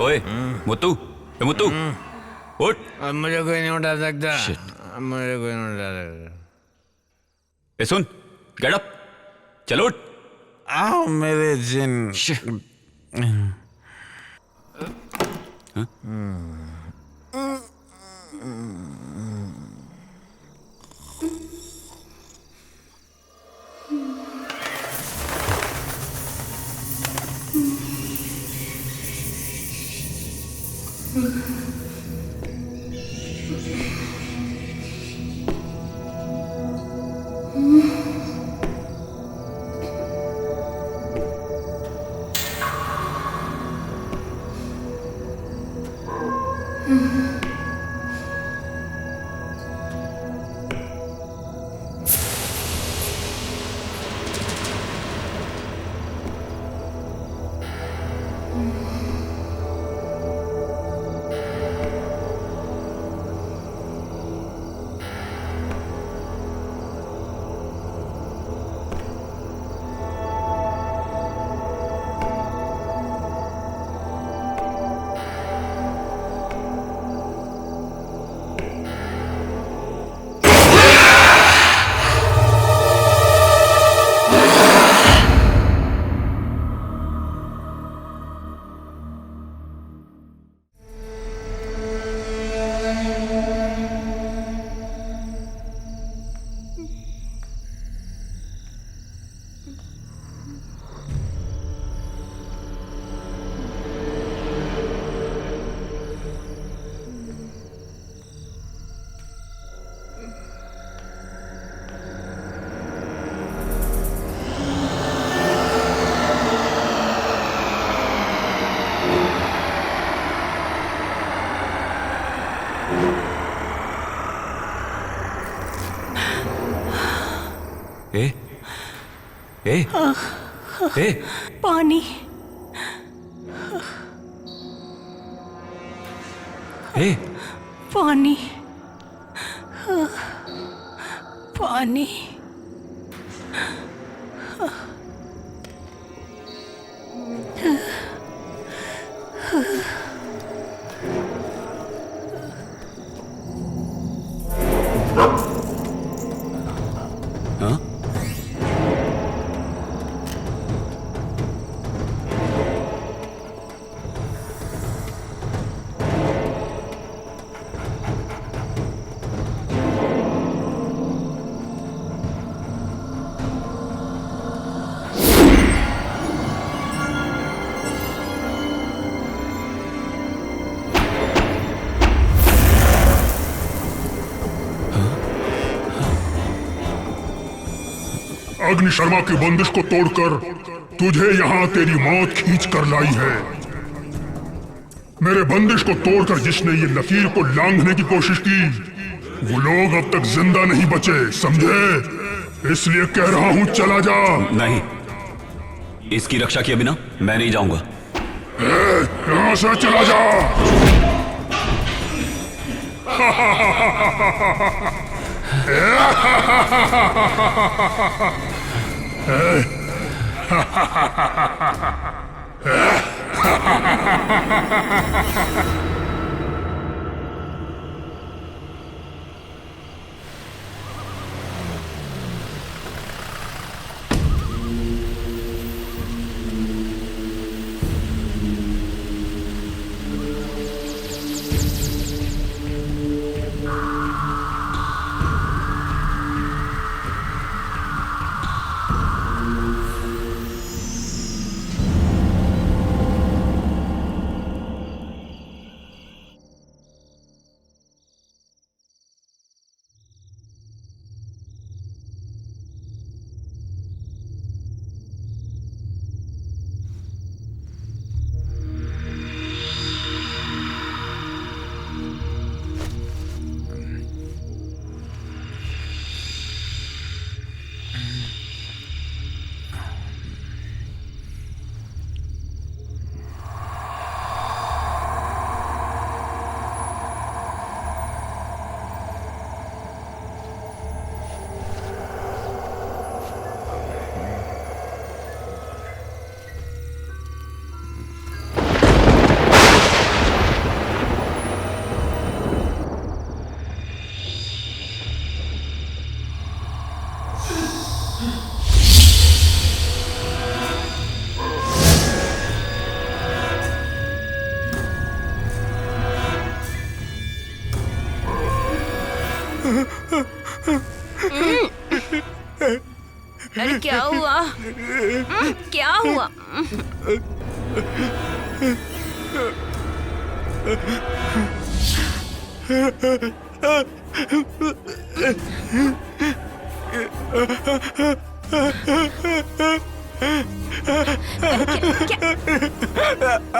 ओए मुत्तू, मुत्तू उठ। अब मुझे कोई नहीं उठा सकता। मुझे कोई नहीं उठा सकता। सुन, गेट अप, चलो उठ। आओ मेरे जिन। ए, ए, ए, पानी। ए, पानी। पानी। हाँ? अग्नि शर्मा की बंदिश को तोड़कर तुझे यहाँ तेरी मौत खींच कर लाई है। मेरे बंदिश को तोड़कर जिसने ये लकीर को लांघने की कोशिश की, वो लोग अब तक जिंदा नहीं बचे, समझे? इसलिए कह रहा हूँ चला जा। नहीं, इसकी रक्षा किए बिना मैं नहीं जाऊंगा। यहाँ से चला जा। अरे क्या हुआ? क्या हुआ?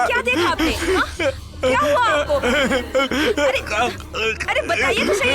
क्या देखा आपने? हाँ? क्या हुआ आपको? अरे बताइए तो सही।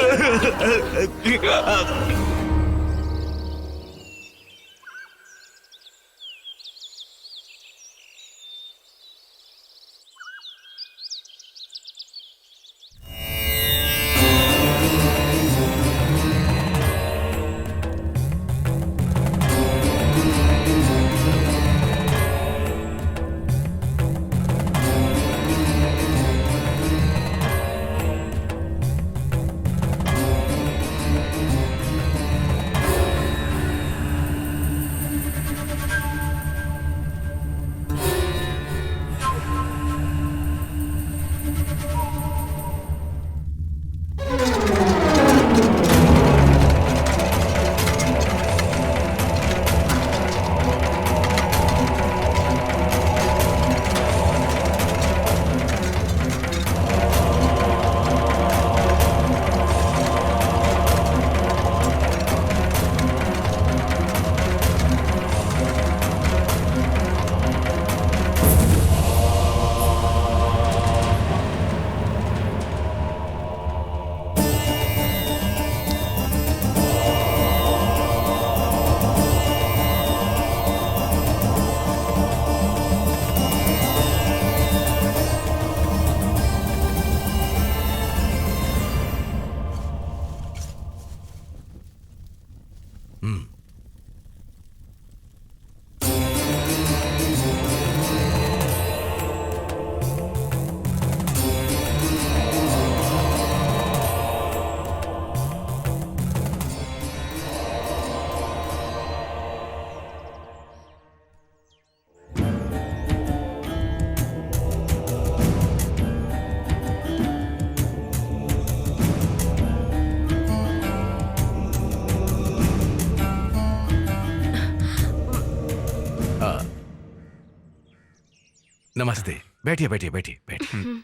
नमस्ते। बैठिए बैठिए बैठिए बैठिए।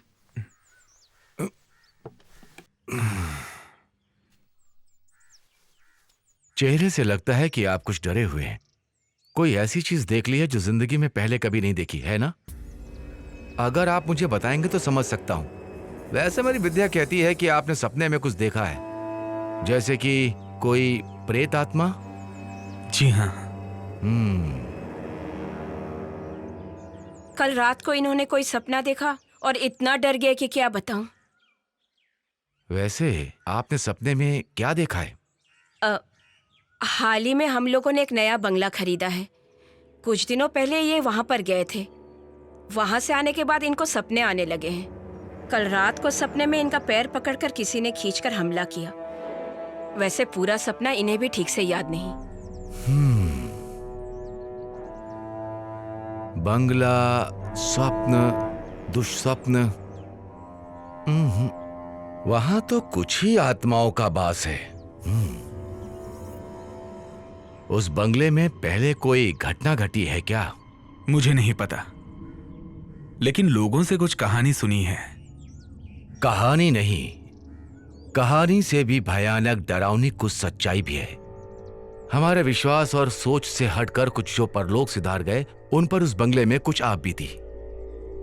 चेहरे से लगता है कि आप कुछ डरे हुए हैं। कोई ऐसी चीज देख ली है जो जिंदगी में पहले कभी नहीं देखी है ना? अगर आप मुझे बताएंगे तो समझ सकता हूं। वैसे मेरी विद्या कहती है कि आपने सपने में कुछ देखा है, जैसे कि कोई प्रेत आत्मा। जी हाँ। कल रात को इन्होंने कोई सपना देखा और इतना डर गए कि क्या बताऊं। वैसे आपने सपने में क्या देखा है? हाल ही में हम लोगों ने एक नया बंगला खरीदा है। कुछ दिनों पहले ये वहां पर गए थे। वहां से आने के बाद इनको सपने आने लगे हैं। कल रात को सपने में इनका पैर पकड़कर किसी ने खींचकर हमला किया। वैसे पूरा सपना इन्हें भी ठीक से याद नहीं। बंगला, स्वप्न, दुष्स्वप्न। वहां तो कुछ ही आत्माओं का वास है। उस बंगले में पहले कोई घटना घटी है क्या? मुझे नहीं पता, लेकिन लोगों से कुछ कहानी सुनी है। कहानी नहीं, कहानी से भी भयानक डरावनी कुछ सच्चाई भी है। हमारे विश्वास और सोच से हटकर कुछ जो परलोक सिधार गए, उन पर उस बंगले में कुछ आप बीती।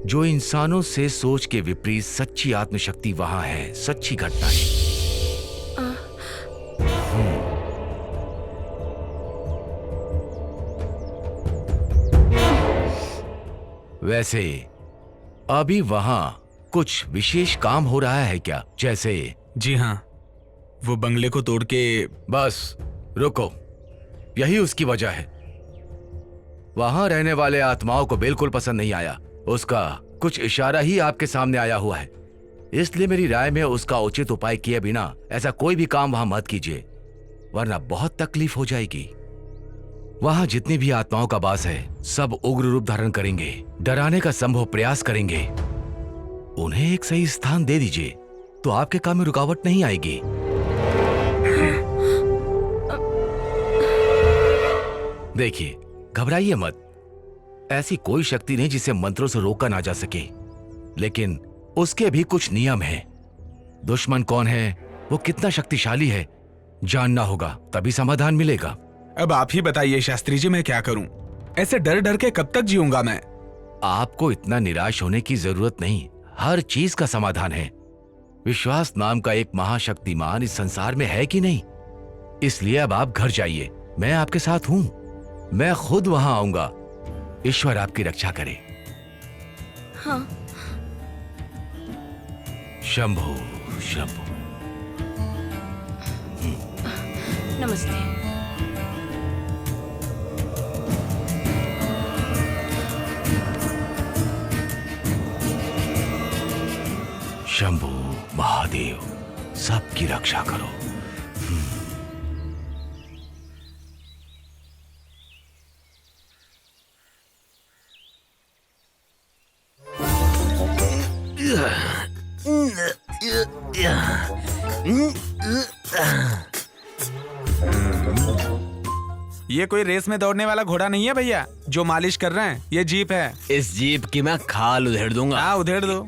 जो इंसानों से सोच के विपरीत सच्ची आत्मशक्ति वहां है, सच्ची घटना है। वैसे अभी वहां कुछ विशेष काम हो रहा है क्या? जैसे? जी हाँ, वो बंगले को तोड़ के। बस रुको, यही उसकी वजह है। वहां रहने वाले आत्माओं को बिल्कुल पसंद नहीं आया। उसका कुछ इशारा ही आपके सामने आया हुआ है। इसलिए मेरी राय में उसका उचित उपाय किए बिना ऐसा कोई भी काम वहां मत कीजिए, वरना बहुत तकलीफ हो जाएगी। वहां जितनी भी आत्माओं का वास है, सब उग्र रूप धारण करेंगे, डराने का संभव प्रयास करेंगे। उन्हें एक सही स्थान दे दीजिए तो आपके काम में रुकावट नहीं आएगी। देखिए, घबराइए मत। ऐसी कोई शक्ति नहीं जिसे मंत्रों से रोका ना जा सके, लेकिन उसके भी कुछ नियम हैं। दुश्मन कौन है, वो कितना शक्तिशाली है, जानना होगा, तभी समाधान मिलेगा। अब आप ही बताइए शास्त्री जी, मैं क्या करूं? ऐसे डर डर के कब तक जीऊंगा मैं? आपको इतना निराश होने की जरूरत नहीं, हर चीज का समाधान है। विश्वास नाम का एक महाशक्तिमान इस संसार में है कि नहीं? इसलिए अब आप घर जाइए, मैं आपके साथ हूं, मैं खुद वहां आऊंगा। ईश्वर आपकी रक्षा करे। हाँ। शंभु शंभु। नमस्ते। शंभु महादेव, सबकी रक्षा करो। ये कोई रेस में दौड़ने वाला घोड़ा नहीं है भैया जो मालिश कर रहे हैं, ये जीप है। इस जीप की मैं खाल उधेड़ दूंगा। हाँ, उधेड़ दो।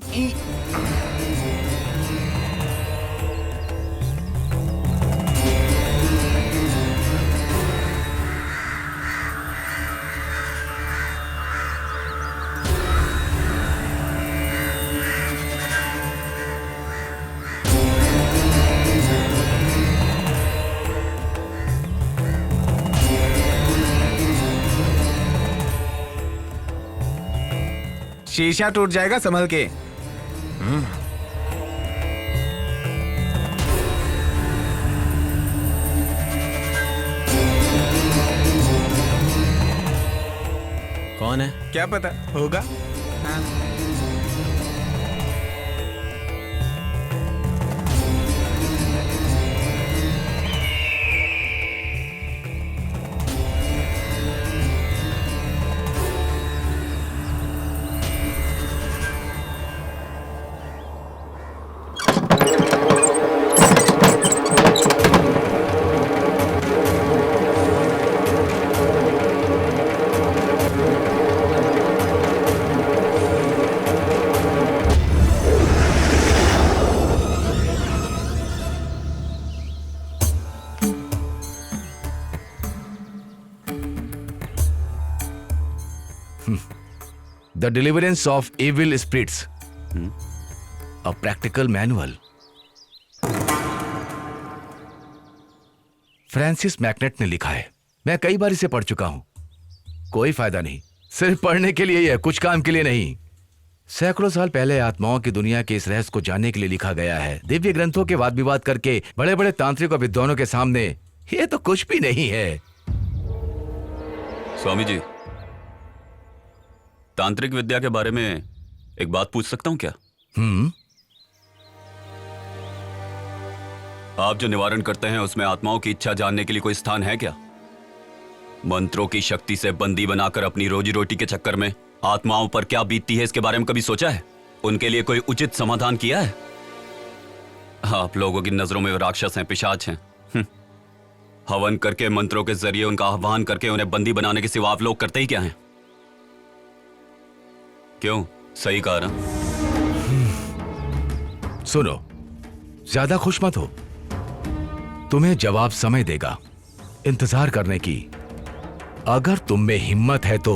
शीशा टूट जाएगा, संभल के। कौन है? क्या पता होगा। हाँ। The Deliverance of Evil Spirits, a practical manual. Francis McNutt ने लिखा है, मैं कई बार इसे पढ़ चुका हूं, कोई फायदा नहीं, सिर्फ पढ़ने के लिए ही है, कुछ काम के लिए नहीं। सैकड़ों साल पहले आत्माओं की दुनिया के इस रहस्य को जानने के लिए लिखा गया है। दिव्य ग्रंथों के वाद विवाद करके बड़े बड़े तांत्रिक और विद्वानों के सामने ये तो कुछ भी नहीं है। स्वामी जी, तांत्रिक विद्या के बारे में एक बात पूछ सकता हूं क्या? आप जो निवारण करते हैं उसमें आत्माओं की इच्छा जानने के लिए कोई स्थान है क्या? मंत्रों की शक्ति से बंदी बनाकर अपनी रोजी रोटी के चक्कर में आत्माओं पर क्या बीतती है इसके बारे में कभी सोचा है? उनके लिए कोई उचित समाधान किया है? आप लोगों की नजरों में वो राक्षस हैं, पिशाच हैं। हवन करके मंत्रों के जरिए उनका आह्वान करके उन्हें बंदी बनाने के सिवा आप लोग करते ही क्या हैं? क्यों? सही कहा ना? सुनो, ज्यादा खुश मत हो, तुम्हें जवाब समय देगा, इंतजार करने की। अगर तुम में हिम्मत है तो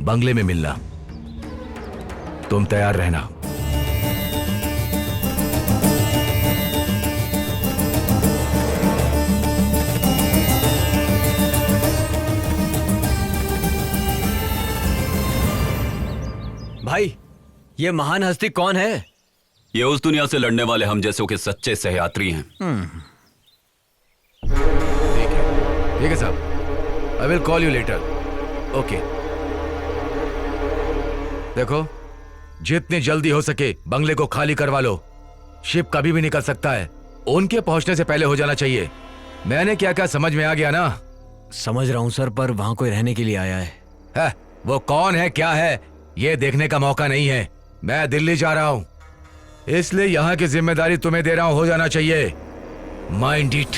बंगले में मिलना, तुम तैयार रहना। भाई, ये महान हस्ती कौन है? ये उस दुनिया से लड़ने वाले हम जैसों के सच्चे सहयात्री हैं। ठीक है साहब, I will call you later. Okay. देखो, जितनी जल्दी हो सके बंगले को खाली करवा लो, शिप कभी भी निकल सकता है, उनके पहुंचने से पहले हो जाना चाहिए। मैंने क्या क्या समझ में आ गया ना? समझ रहा हूं सर, पर वहां कोई रहने के लिए आया है। वो कौन है, क्या है, ये देखने का मौका नहीं है। मैं दिल्ली जा रहा हूं, इसलिए यहां की जिम्मेदारी तुम्हें दे रहा हूं, हो जाना चाहिए। Mind it.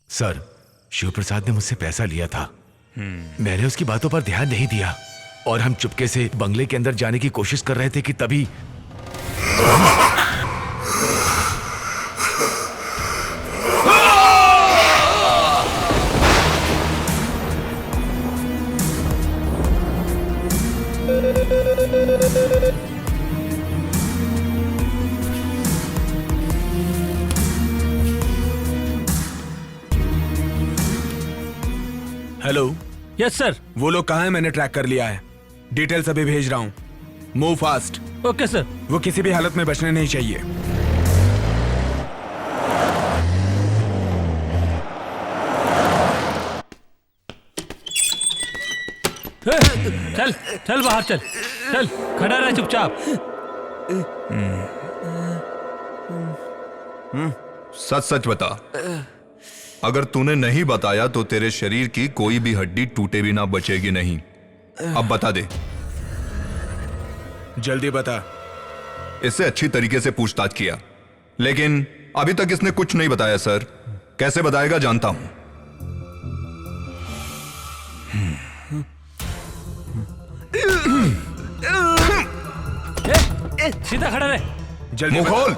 सर, शिव प्रसाद ने मुझसे पैसा लिया था। मैंने उसकी बातों पर ध्यान नहीं दिया और हम चुपके से बंगले के अंदर जाने की कोशिश कर रहे थे कि तभी हेलो। Yes sir. वो लोग कहाँ हैं? मैंने ट्रैक कर लिया है। डिटेल्स अभी भेज रहा हूँ। Move fast. Okay sir. वो किसी भी हालत में बचने नहीं चाहिए। चल चल बाहर चल। चल खड़ा रह चुपचाप। सच सच बता। अगर तूने नहीं बताया तो तेरे शरीर की कोई भी हड्डी टूटे भी ना बचेगी नहीं। अब बता दे। जल्दी बता। इससे अच्छी तरीके से पूछताछ किया, लेकिन अभी तक इसने कुछ नहीं बताया सर। कैसे बताएगा जानता हूं। सीधा खड़ा रहे। जल्दी मुंह खोल।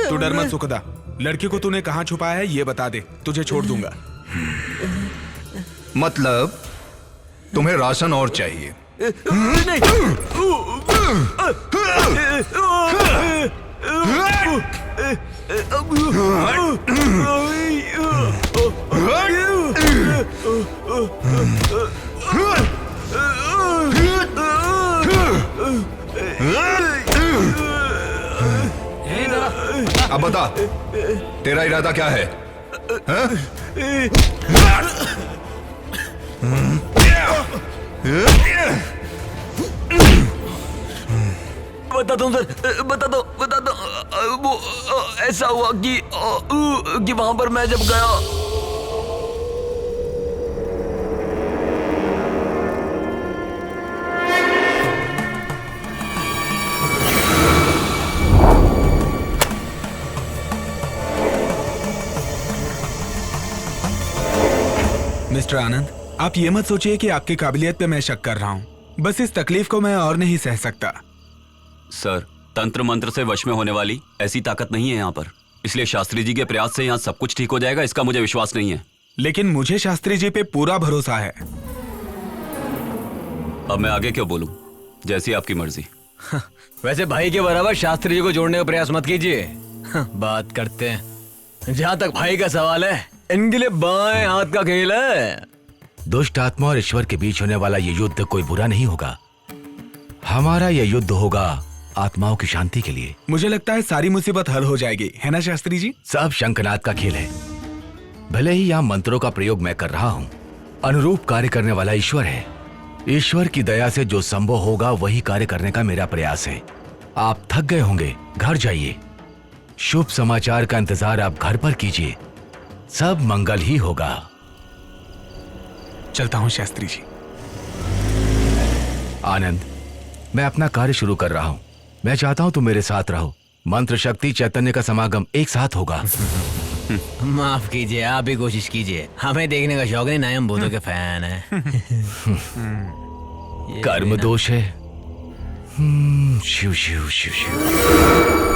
तू डर मत सुखदा। लड़की को तूने कहां छुपाया है ये बता दे, तुझे छोड़ दूंगा। मतलब तुम्हें राशन और चाहिए? अब बता, तेरा इरादा क्या है? बता दो सर, बता दो। वो ऐसा हुआ कि वहां पर मैं जब गया। मिस्टर आनंद, आप ये मत सोचिए कि आपकी काबिलियत पे मैं शक कर रहा हूँ। बस इस तकलीफ को मैं और नहीं सह सकता। सर, तंत्र मंत्र से वश में होने वाली ऐसी ताकत नहीं है यहाँ पर, इसलिए शास्त्री जी के प्रयास से यहाँ सब कुछ ठीक हो जाएगा, इसका मुझे विश्वास नहीं है। लेकिन मुझे शास्त्री जी पे पूरा भरोसा है। अब मैं आगे क्यों बोलूं? जैसी आपकी मर्जी। वैसे भाई के बराबर शास्त्री जी को जोड़ने का प्रयास मत कीजिए। बात करते हैं। जहां तक भाई का सवाल है, इनके लिए बाएं हाथ का खेल है। दुष्ट आत्मा और ईश्वर के बीच होने वाला ये युद्ध कोई बुरा नहीं होगा। हमारा ये युद्ध होगा आत्माओं की शांति के लिए। मुझे लगता है सारी मुसीबत हल हो जाएगी, है ना शास्त्री जी? सब शंखनाद का खेल है। भले ही यहाँ मंत्रों का प्रयोग मैं कर रहा हूँ, अनुरूप कार्य करने वाला ईश्वर है। ईश्वर की दया से जो संभव होगा वही कार्य करने का मेरा प्रयास है। आप थक गए होंगे, घर जाइए। शुभ समाचार का इंतजार आप घर पर कीजिए, सब मंगल ही होगा। चलता हूं शास्त्री जी। आनंद, मैं अपना कार्य शुरू कर रहा हूं। मैं चाहता हूं तुम मेरे साथ रहो। मंत्र शक्ति चैतन्य का समागम एक साथ होगा। माफ कीजिए, आप ही कोशिश कीजिए। हमें देखने का शौक नहीं, ना हम भूतों के फैन है। कर्म दोष है। शिव शिव शिव शिव।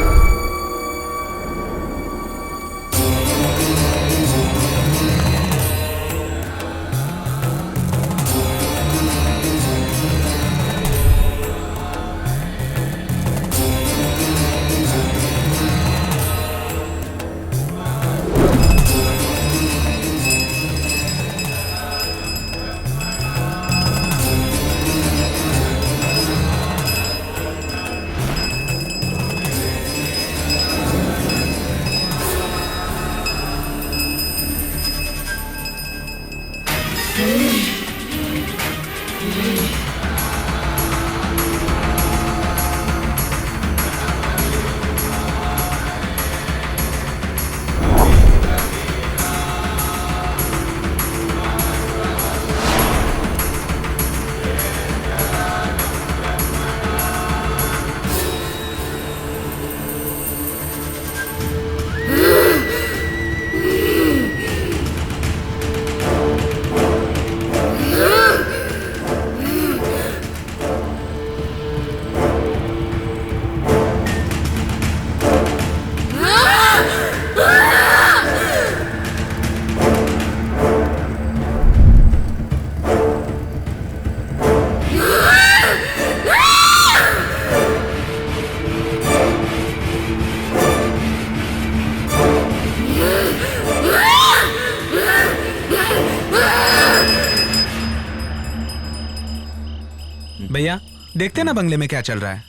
भैया देखते ना बंगले में क्या चल रहा है।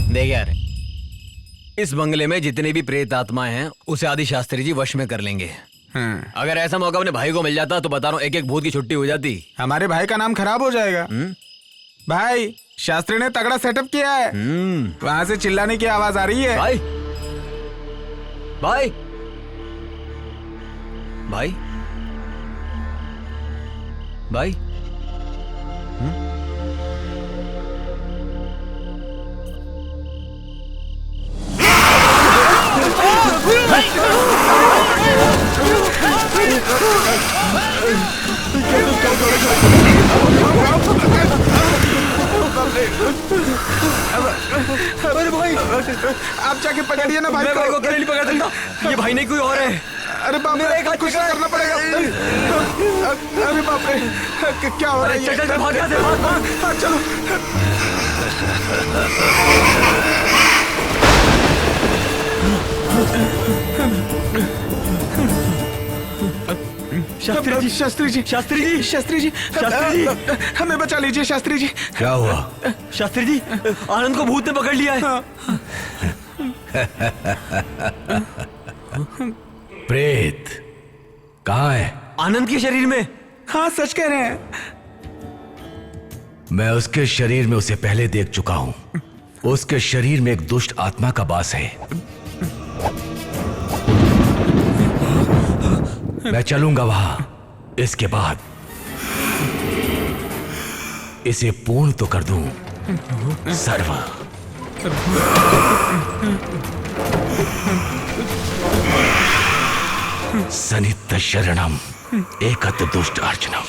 देख यार, इस बंगले में जितने भी प्रेत आत्माएं हैं उसे आदि शास्त्री जी वश में कर लेंगे। अगर ऐसा मौका अपने भाई को मिल जाता तो बता रहा हूँ एक एक भूत की छुट्टी हो जाती। हमारे भाई का नाम खराब हो जाएगा। भाई शास्त्री ने तगड़ा सेटअप किया है। वहां से चिल्लाने की आवाज आ रही है। भाई भाई भाई भाई अरे भाई आप जाके पकड़िए ना भाई मैं भाई को अकेले नहीं पकड़ सकता। ये भाई नहीं कोई और है। अरे बाप रे, कुछ करना पड़ेगा। अरे बाप रे, क्या हो रहा है? चल चल भाग यहाँ से, भाग। चलो। शास्त्री जी, शास्त्री जी, शास्त्री जी, शास्त्री जी, शास्त्री जी, हमें बचा लीजिए शास्त्री जी। क्या हुआ? शास्त्री जी, आनंद को भूत ने पकड़ लिया है। प्रेत कहाँ है? आनंद के शरीर में। हाँ सच कह रहे हैं। मैं उसके शरीर में उसे पहले देख चुका हूं। उसके शरीर में एक दुष्ट आत्मा का वास है। मैं चलूंगा वहां। इसके बाद इसे पूर्ण तो कर दूं। सर्व सनित शरणम एकत दुष्ट अर्चनम।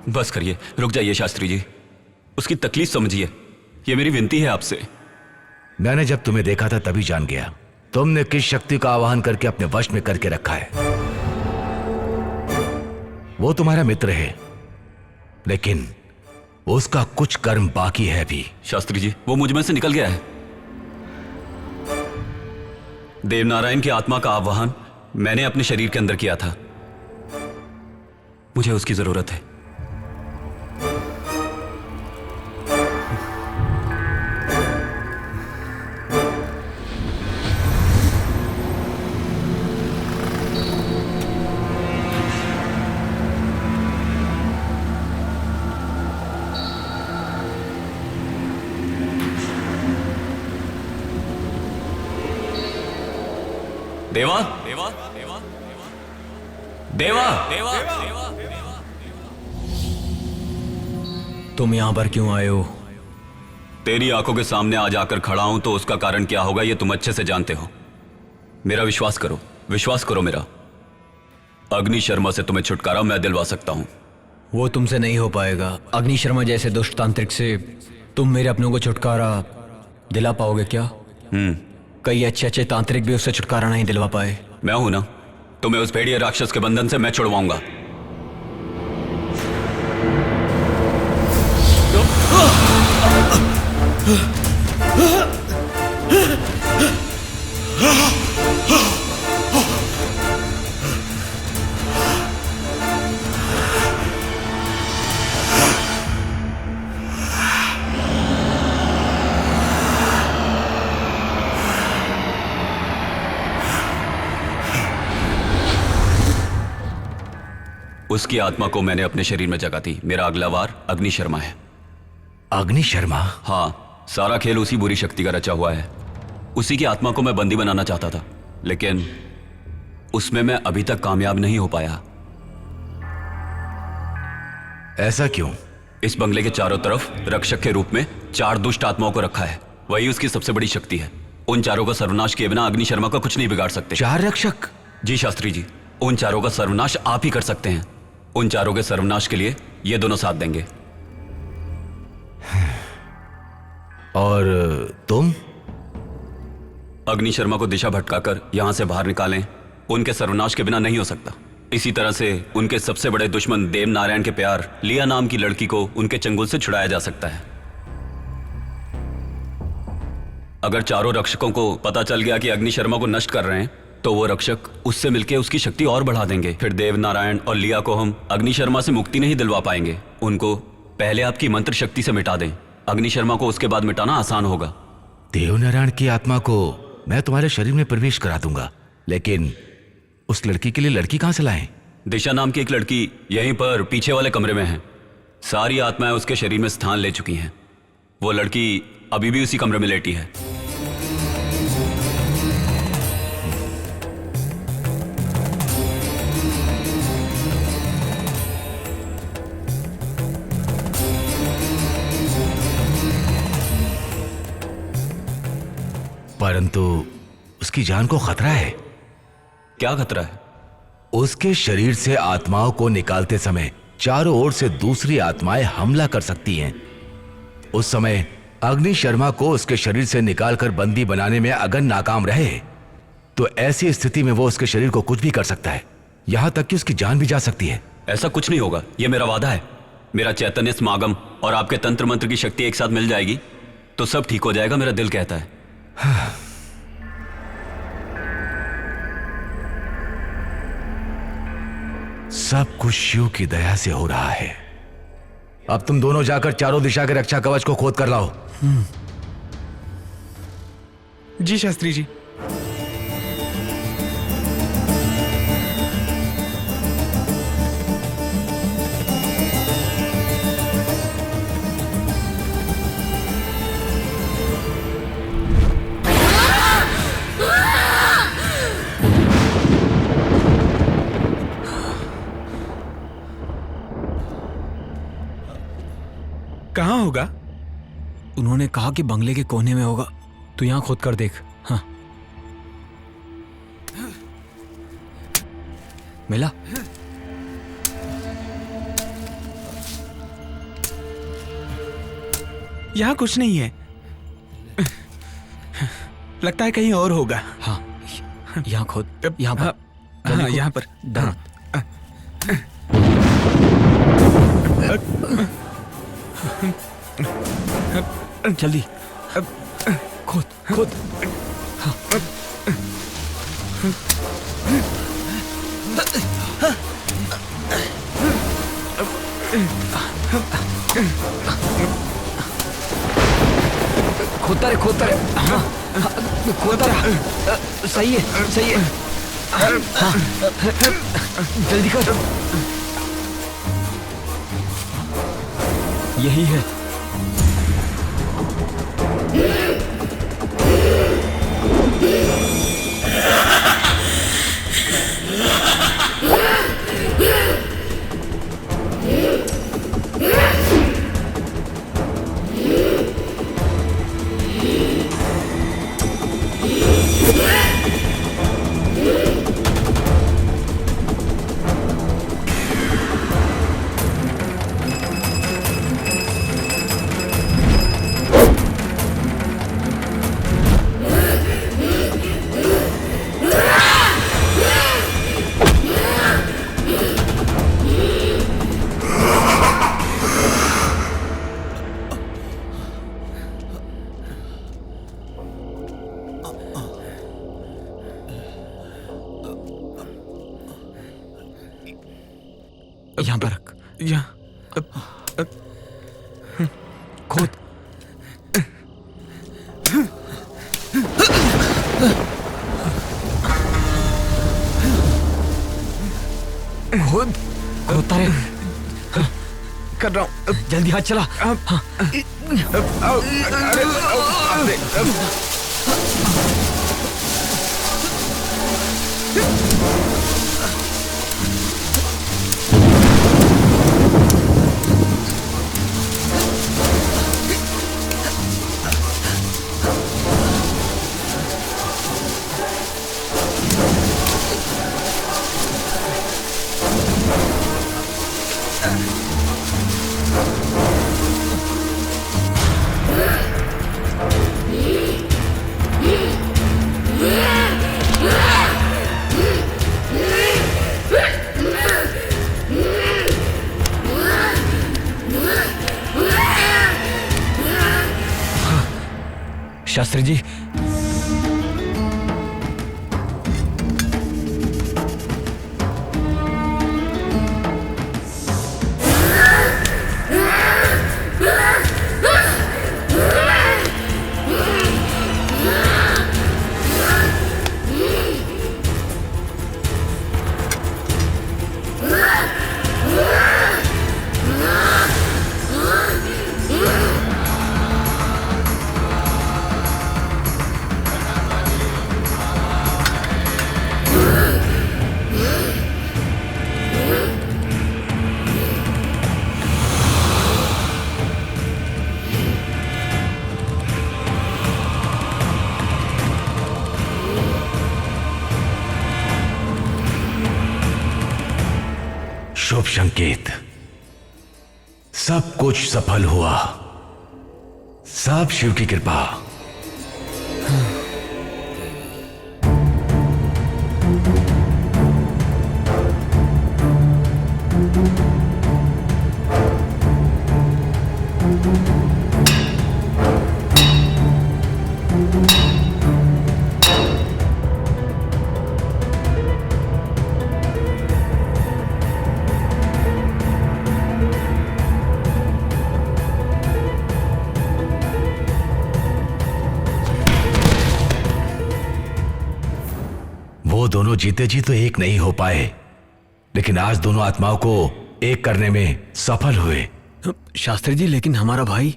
बस करिए, रुक जाइए शास्त्री जी। उसकी तकलीफ समझिए, ये मेरी विनती है आपसे। मैंने जब तुम्हें देखा था तभी जान गया तुमने किस शक्ति का आवाहन करके अपने वश में करके रखा है। वो तुम्हारा मित्र है, लेकिन उसका कुछ कर्म बाकी है भी। शास्त्री जी, वो मुझ में से निकल गया है। देवनारायण की आत्मा का आवाहन मैंने अपने शरीर के अंदर किया था। मुझे उसकी जरूरत है। देवा देवा देवा देवा तुम यहाँ पर क्यों आए हो? तेरी आंखों के सामने आज आकर खड़ा हूं तो उसका कारण क्या होगा ये तुम अच्छे से जानते हो। मेरा विश्वास करो मेरा। अग्नि शर्मा से तुम्हें छुटकारा मैं दिलवा सकता हूं। वो तुमसे नहीं हो पाएगा। अग्नि शर्मा जैसे दुष्ट तांत्रिक से तुम मेरे अपनों को छुटकारा दिला पाओगे क्या? कई अच्छे तांत्रिक भी उससे छुटकारा नहीं दिलवा पाए। मैं हूं ना, तुम्हें उस भेड़िए राक्षस के बंधन से मैं छुड़वाऊंगा। उसकी आत्मा को मैंने अपने शरीर में जगा दी। मेरा अगला वार अग्नि शर्मा है। अग्नि शर्मा? हाँ, सारा खेल उसी बुरी शक्ति का रचा हुआ है। उसी की आत्मा को मैं बंदी बनाना चाहता था, लेकिन उसमें मैं अभी तक कामयाब नहीं हो पाया। ऐसा क्यों? इस बंगले के चारों तरफ रक्षक के रूप में 4 दुष्ट आत्माओं को रखा है। वही उसकी सबसे बड़ी शक्ति है। उन चारों का सर्वनाश किए बिना अग्नि शर्मा का कुछ नहीं बिगाड़ सकते। 4 रक्षक? जी शास्त्री जी, उन चारों का सर्वनाश आप ही कर सकते हैं। उन चारों के सर्वनाश के लिए ये दोनों साथ देंगे। और तुम? अग्नि शर्मा को दिशा भटकाकर यहां से बाहर निकालें। उनके सर्वनाश के बिना नहीं हो सकता। इसी तरह से उनके सबसे बड़े दुश्मन देव नारायण के प्यार लिया नाम की लड़की को उनके चंगुल से छुड़ाया जा सकता है। अगर चारों रक्षकों को पता चल गया कि अग्नि शर्मा को नष्ट कर रहे हैं, तो वो रक्षक उससे मिलकर उसकी शक्ति और बढ़ा देंगे। फिर देव नारायण और लिया को हम अग्नि शर्मा से मुक्ति नहीं दिलवा पाएंगे। उनको पहले आपकी मंत्र शक्ति से मिटा दें। अग्नि शर्मा को उसके बाद मिटाना आसान होगा। देवनारायण की आत्मा को मैं तुम्हारे शरीर में प्रवेश करा दूंगा, लेकिन उस लड़की के लिए लड़की कहां से लाएं? दिशा नाम की एक लड़की यहीं पर पीछे वाले कमरे में है। सारी आत्माएं उसके शरीर में स्थान ले चुकी हैं। वो लड़की अभी भी उसी कमरे में लेटी है। परंतु उसकी जान को खतरा है। क्या खतरा है? उसके शरीर से आत्माओं को निकालते समय चारों ओर से दूसरी आत्माएं हमला कर सकती हैं। उस समय अग्नि शर्मा को उसके शरीर से निकालकर बंदी बनाने में अगर नाकाम रहे, तो ऐसी स्थिति में वो उसके शरीर को कुछ भी कर सकता है, यहां तक कि उसकी जान भी जा सकती है। ऐसा कुछ नहीं होगा, यह मेरा वादा है। मेरा चैतन्य समागम और आपके तंत्र मंत्र की शक्ति एक साथ मिल जाएगी तो सब ठीक हो जाएगा, मेरा दिल कहता है। सब कुछ शिव की दया से हो रहा है। अब तुम दोनों जाकर चारों दिशा के रक्षा कवच को खोद कर लाओ। जी शास्त्री जी। कहाँ होगा? उन्होंने कहा कि बंगले के कोने में होगा। तू यहां खोद कर देख। हाँ, मिला? यहाँ कुछ नहीं है। लगता है कहीं और होगा। हाँ, यहाँ खोद। यहाँ पर। हाँ, यहाँ पर। जल्दी खोद खोद। हाँ। खोदता रहे, खोदता रहे। हाँ, खोदता रहा। सही है, सही है। हाँ, जल्दी कर। यही है। यहाँ पर रख। यहाँ खोद। खोद खोदता रहे। कर रहा हूँ। जल्दी हाथ चला। शास्त्री जी, शुभ संकेत। सब कुछ सफल हुआ। सब शिव की कृपा। वो दोनों जीते जी तो एक नहीं हो पाए, लेकिन आज दोनों आत्माओं को एक करने में सफल हुए। शास्त्री जी, लेकिन हमारा भाई।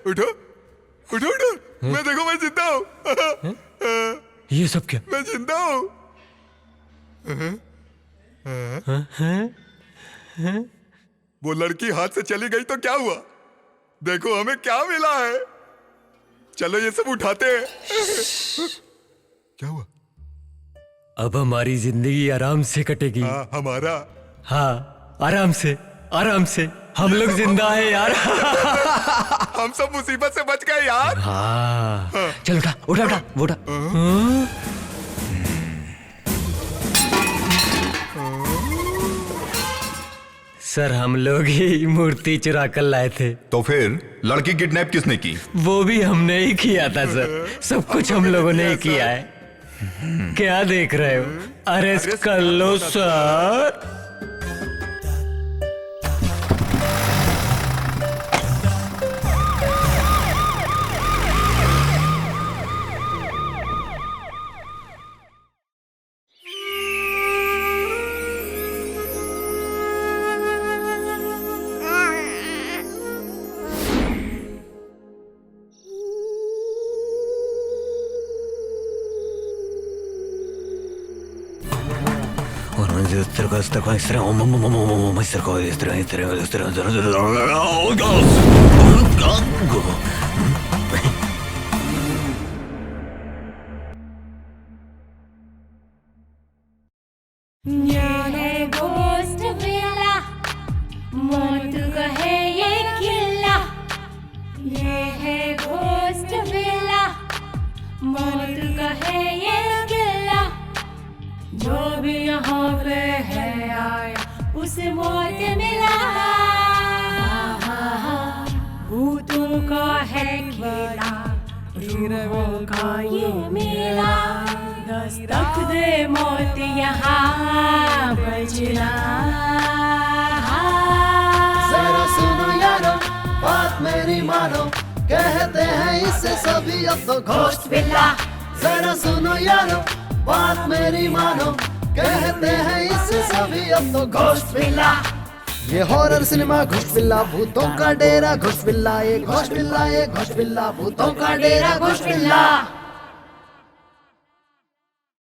उठो उठो उठो, मैं देखो मैं जिंदा हूँ। ये सब क्या? मैं जिंदा हूँ। वो लड़की हाथ से चली गई तो क्या हुआ? देखो हमें क्या मिला है। चलो ये सब उठाते हैं। क्या हुआ? अब हमारी जिंदगी आराम से कटेगी। हमारा? हाँ, आराम से आराम से। हम लोग जिंदा है यार। हम सब मुसीबत से बच गए यार। हाँ। चल उठा उठा उठा उठा। सर, हम लोग ही मूर्ति चुरा कर लाए थे। तो फिर लड़की किडनैप किसने की? वो भी हमने ही किया था सर। सब कुछ हम लोगों ने ही किया है। क्या देख रहे हो? अरेस्ट कर लो सर। ये है घोस्ट विला, मौत कहे ये किला। ये है घोस्ट विला, मौत कहे ये किला। जो भी यहाँ पे है आया उसे मौत मिला। भूतों का है खेला, रूहों का ये मेला। दस्तक दे मौत यहाँ बजना। जरा सुनो यारो, बात मेरी मानो, कहते हैं इससे सभी अब तो घोस्ट विला। जरा सुनो यारो, बात मेरी मानो, कहते हैं इससे सभी अब तो घोस्ट विला। ये हॉरर सिनेमा घोस्ट विला, भूतों का डेरा घोस्ट विला। ये घोस्ट विला, ये घोस्ट विला, भूतों का डेरा घोस्ट विला।